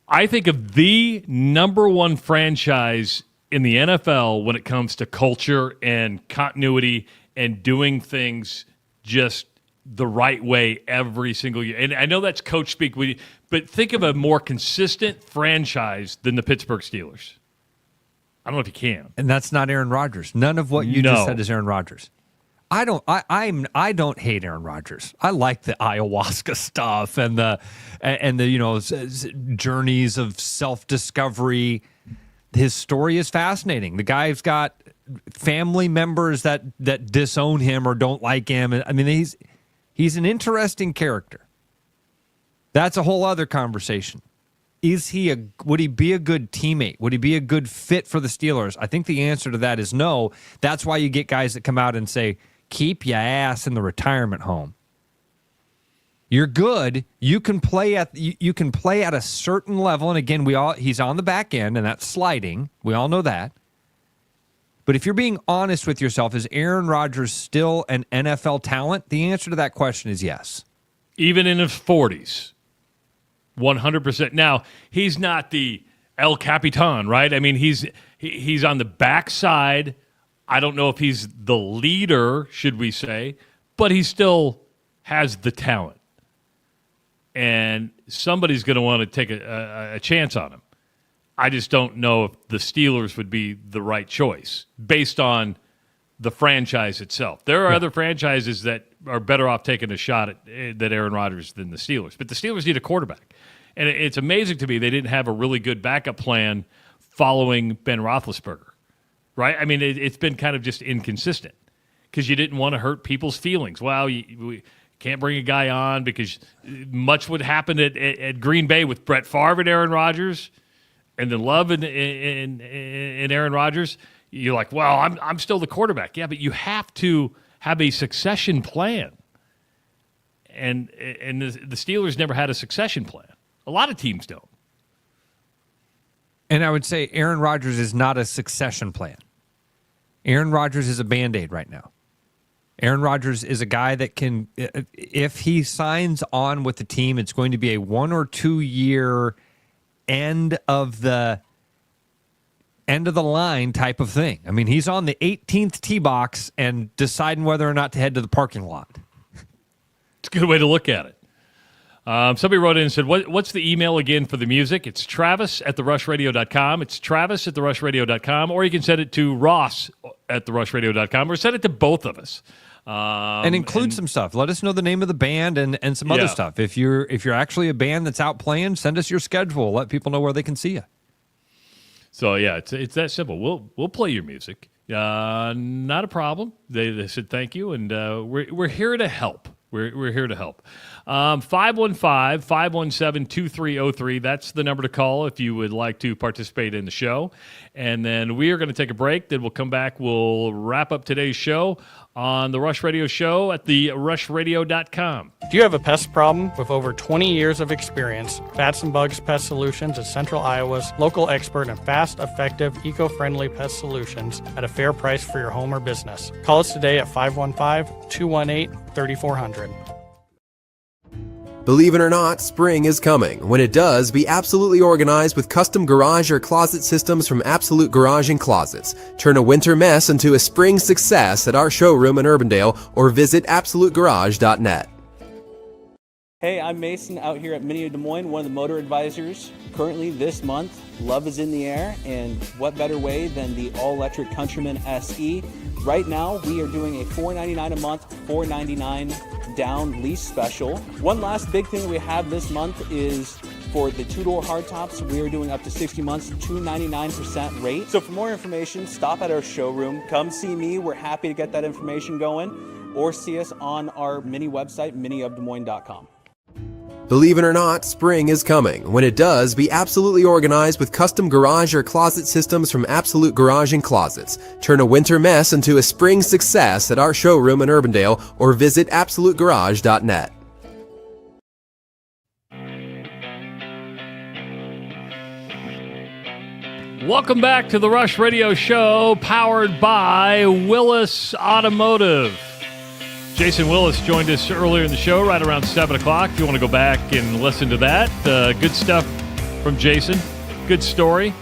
I think of the number one franchise in the NFL when it comes to culture and continuity and doing things just the right way every single year. And I know that's coach speak, but think of a more consistent franchise than the Pittsburgh Steelers. I don't know if you can. And that's not Aaron Rodgers. None of what you just said is Aaron Rodgers. I don't hate Aaron Rodgers. I like the ayahuasca stuff and the journeys of self-discovery. His story is fascinating. The guy's got family members that disown him or don't like him. I mean, he's an interesting character. That's a whole other conversation. Would he be a good teammate? Would he be a good fit for the Steelers? I think the answer to that is no. That's why you get guys that come out and say, keep your ass in the retirement home. You're good. You can play at a certain level, and again, he's on the back end, and that's sliding. We all know that. But if you're being honest with yourself, is Aaron Rodgers still an NFL talent? The answer to that question is yes. Even in his 40s, 100%. Now, he's not the El Capitan, right? I mean, he's on the backside. I don't know if he's the leader, should we say, but he still has the talent. And somebody's going to want to take a chance on him. I just don't know if the Steelers would be the right choice based on the franchise itself. There are other franchises that are better off taking a shot at Aaron Rodgers than the Steelers. But the Steelers need a quarterback. And it's amazing to me they didn't have a really good backup plan following Ben Roethlisberger, right? I mean, it's been kind of just inconsistent because you didn't want to hurt people's feelings. Well, we can't bring a guy on because much would happen at Green Bay with Brett Favre and Aaron Rodgers, and then Love and Aaron Rodgers. You're like, well, I'm still the quarterback. Yeah, but you have to have a succession plan. And the Steelers never had a succession plan. A lot of teams don't. And I would say Aaron Rodgers is not a succession plan. Aaron Rodgers is a Band-Aid right now. Aaron Rodgers is a guy that can, if he signs on with the team, it's going to be a 1 or 2 year end of the line type of thing. I mean, he's on the 18th tee box and deciding whether or not to head to the parking lot. It's a good way to look at it. Somebody wrote in and said, what's the email again for the music? It's travis@therushladio.com. It's travis@therushladio.com, or you can send it to ross@therushladio.com, or send it to both of us. And include some stuff. Let us know the name of the band and some other stuff. If you're actually a band that's out playing, send us your schedule. Let people know where they can see you. So yeah, it's that simple. We'll play your music. Not a problem. They said thank you, and we're here to help. We're here to help. 515-517-2303. That's the number to call if you would like to participate in the show. And then we are going to take a break. Then we'll come back. We'll wrap up today's show on the Rush Radio Show at therushladio.com. If you have a pest problem with over 20 years of experience, Bats and Bugs Pest Solutions is Central Iowa's local expert in fast, effective, eco-friendly pest solutions at a fair price for your home or business. Call us today at 515-218-3400. Believe it or not, spring is coming. When it does, be absolutely organized with custom garage or closet systems from Absolute Garage and Closets. Turn a winter mess into a spring success at our showroom in Urbandale or visit absolutegarage.net. Hey, I'm Mason out here at Mini of Des Moines, one of the motor advisors. Currently this month, love is in the air, and what better way than the all-electric Countryman SE. Right now, we are doing a $499 a month, $499 down lease special. One last big thing that we have this month is for the two-door hardtops, we are doing up to 60 months, 2.99% rate. So for more information, stop at our showroom. Come see me. We're happy to get that information going, or see us on our mini website, miniofdesmoines.com. Believe it or not, spring is coming. When it does, be absolutely organized with custom garage or closet systems from Absolute Garage and Closets. Turn a winter mess into a spring success at our showroom in Urbandale or visit absolutegarage.net. Welcome back to the Rush Radio Show, powered by Willis Automotive. Jason Willis joined us earlier in the show, right around 7 o'clock. If you want to go back and listen to that, good stuff from Jason. Good story.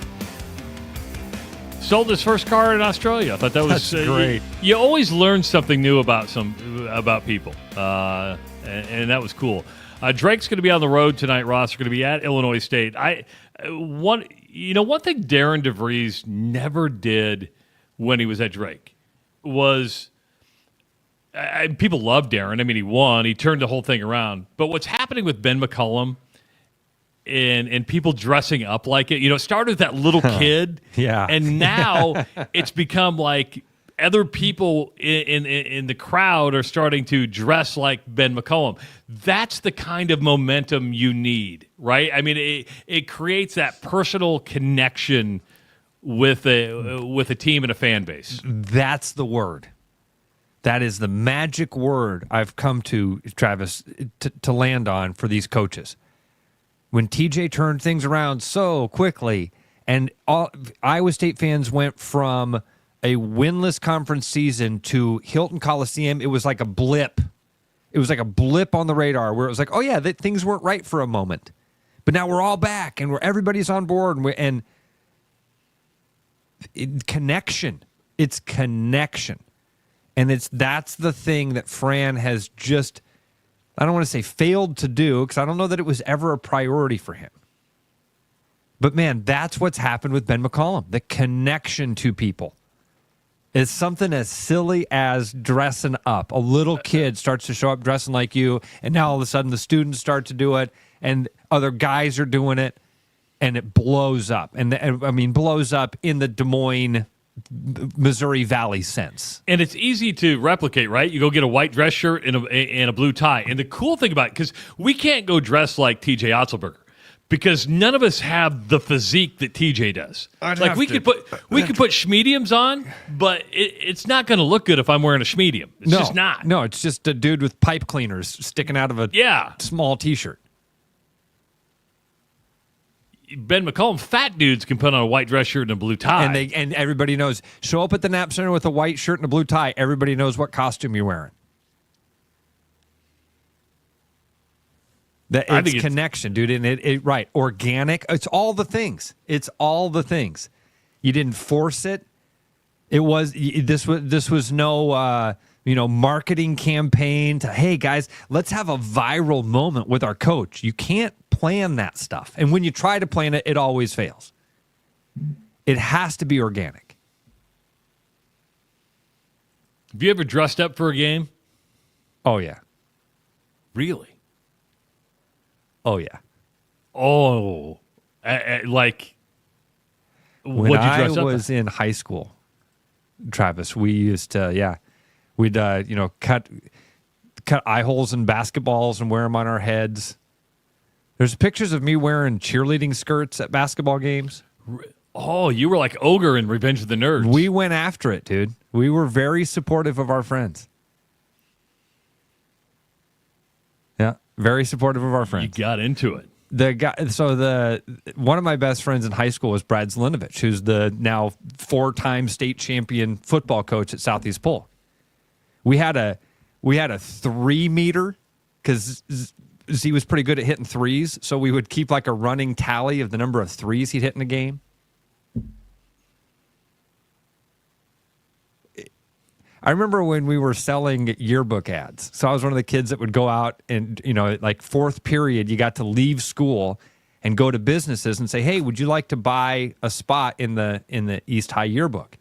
Sold his first car in Australia. I thought that was great. You always learn something new about people, and that was cool. Drake's going to be on the road tonight. Ross are going to be at Illinois State. One thing Darren DeVries never did when he was at Drake was. People love Darren. I mean, he won. He turned the whole thing around. But what's happening with Ben McCollum and people dressing up like it, it started with that little kid. Yeah. And now it's become like other people in the crowd are starting to dress like Ben McCollum. That's the kind of momentum you need, right? I mean, it creates that personal connection with a team and a fan base. That's the word. That is the magic word I've come to, Travis, to land on for these coaches. When TJ turned things around so quickly, and Iowa State fans went from a winless conference season to Hilton Coliseum, it was like a blip. It was like a blip on the radar where it was like, oh yeah, things weren't right for a moment. But now we're all back, and everybody's on board, and connection. It's connection. And that's the thing that Fran has just, I don't want to say failed to do, because I don't know that it was ever a priority for him. But man, that's what's happened with Ben McCollum. The connection to people is something as silly as dressing up. A little kid starts to show up dressing like you, and now all of a sudden the students start to do it, and other guys are doing it, and it blows up. And blows up in the Des Moines, Missouri Valley sense. And it's easy to replicate, right? You go get a white dress shirt and a blue tie. And the cool thing about it, because we can't go dress like TJ Otzelberger, because none of us have the physique that TJ does. We could put schmediums on, but it's not going to look good if I'm wearing a schmedium. It's just not. No, it's just a dude with pipe cleaners sticking out of a small T-shirt. Ben McCollum, fat dudes can put on a white dress shirt and a blue tie. And everybody knows. Show up at the Nap Center with a white shirt and a blue tie. Everybody knows what costume you're wearing. It's connection, dude. And it right. Organic. It's all the things. You didn't force it. This was no marketing campaign to, hey guys, let's have a viral moment with our coach. You can't plan that stuff. And when you try to plan it, it always fails. It has to be organic. Have you ever dressed up for a game? Oh yeah. Really? Oh yeah. Oh, like when what'd you dress I up was in high school, Travis, we used to, we'd cut eye holes in basketballs and wear them on our heads. There's pictures of me wearing cheerleading skirts at basketball games. Oh, you were like Ogre in Revenge of the Nerds. We went after it, dude. We were very supportive of our friends. Yeah, very supportive of our friends. You got into it. One of my best friends in high school was Brad Zelinovich, who's the now 4-time state champion football coach at Southeast Polk. We had a 3-meter because he was pretty good at hitting threes, so we would keep like a running tally of the number of threes he'd hit in a game. I remember when we were selling yearbook ads. So I was one of the kids that would go out and, like fourth period, you got to leave school and go to businesses and say, hey, would you like to buy a spot in the East High yearbook?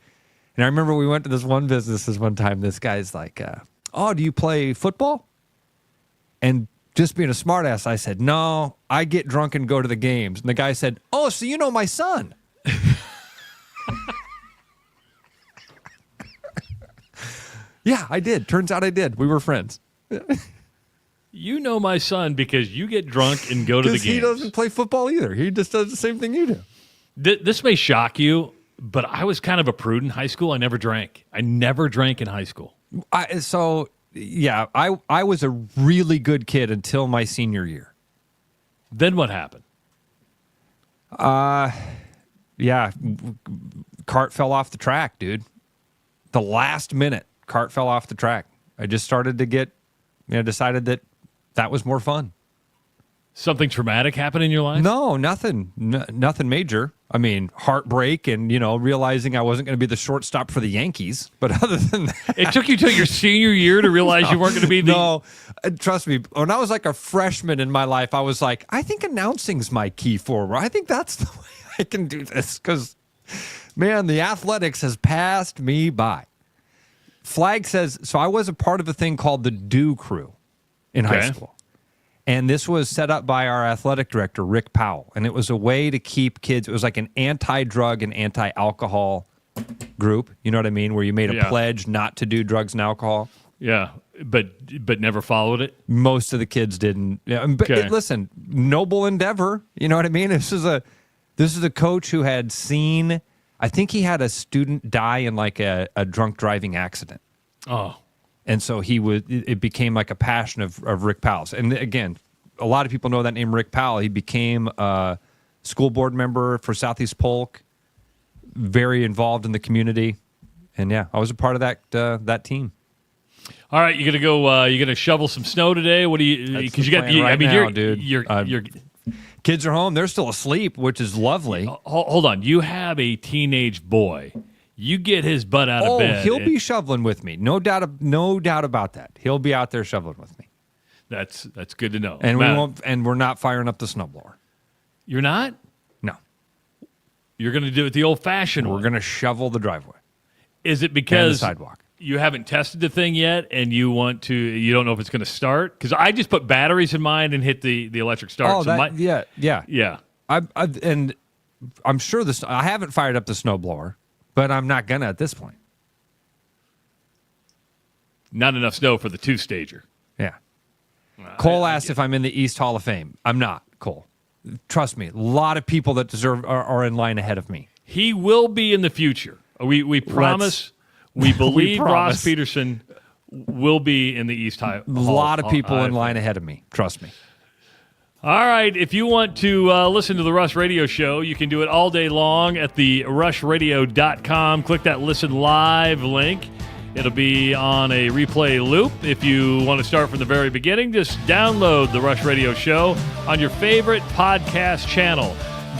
And I remember we went to this one business this one time. This guy's like, oh, do you play football? And just being a smartass, I said, no, I get drunk and go to the games. And the guy said, oh, so you know my son. Yeah, I did. Turns out I did. We were friends. You know my son because you get drunk and go to the games. He doesn't play football either. He just does the same thing you do. This may shock you, but I was kind of a prude in high school. I never drank. I never drank in high school. I was a really good kid until my senior year. Then what happened? Cart fell off the track, dude. The last minute. Cart fell off the track. I just started to decided that was more fun. Something traumatic happened in your life? No, nothing. Nothing major. I mean, heartbreak and, realizing I wasn't going to be the shortstop for the Yankees. But other than that. It took you till your senior year to realize you weren't going to be the... No, trust me. When I was like a freshman in my life, I was like, I think announcing's my key forward. I think that's the way I can do this. Because, man, the athletics has passed me by. Flag says, so I was a part of a thing called the Do Crew in high school. And this was set up by our athletic director, Rick Powell. And it was a way to keep kids, it was like an anti-drug and anti-alcohol group. You know what I mean? Where you made a pledge not to do drugs and alcohol. Yeah, but never followed it? Most of the kids didn't. Yeah, but listen, noble endeavor. You know what I mean? This is a coach who had seen... I think he had a student die in like a drunk driving accident. Oh. And so it became like a passion of Rick Powell's. And again, a lot of people know that name, Rick Powell. He became a school board member for Southeast Polk, very involved in the community. And yeah, I was a part of that team. All right, you're gonna shovel some snow today. What do you? Because you got, you're kids are home. They're still asleep, which is lovely. Hold on. You have a teenage boy. You get his butt out of bed. Oh, he'll be shoveling with me. No doubt about that. He'll be out there shoveling with me. That's good to know. And we're not firing up the snowblower. You're not? No. You're going to do it the old-fashioned way. We're going to shovel the driveway. Is it because the sidewalk. You haven't tested the thing yet, and you don't know if it's going to start? Because I just put batteries in mine and hit the electric start. Oh, yeah. And I'm sure I haven't fired up the snowblower, but I'm not gonna at this point. Not enough snow for the two-stager. Yeah. Cole asked if I'm in the East Hall of Fame. I'm not, Cole. Trust me, a lot of people that deserve are in line ahead of me. He will be in the future. We promise. We believe Ross Peterson will be in the East High. A lot of people in line ahead of me. Trust me. All right. If you want to listen to the Rush Radio Show, you can do it all day long at the rushradio.com. Click that Listen Live link. It'll be on a replay loop. If you want to start from the very beginning, just download the Rush Radio Show on your favorite podcast channel.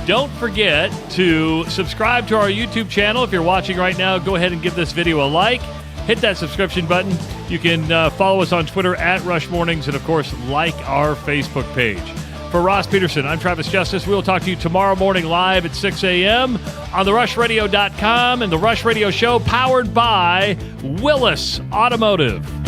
Don't forget to subscribe to our YouTube channel. If you're watching right now, go ahead and give this video a like. Hit that subscription button. You can follow us on Twitter at Rush Mornings, and, of course, like our Facebook page. For Ross Peterson, I'm Travis Justice. We'll talk to you tomorrow morning live at 6 a.m. on therushradio.com and the Rush Radio Show, powered by Willis Automotive.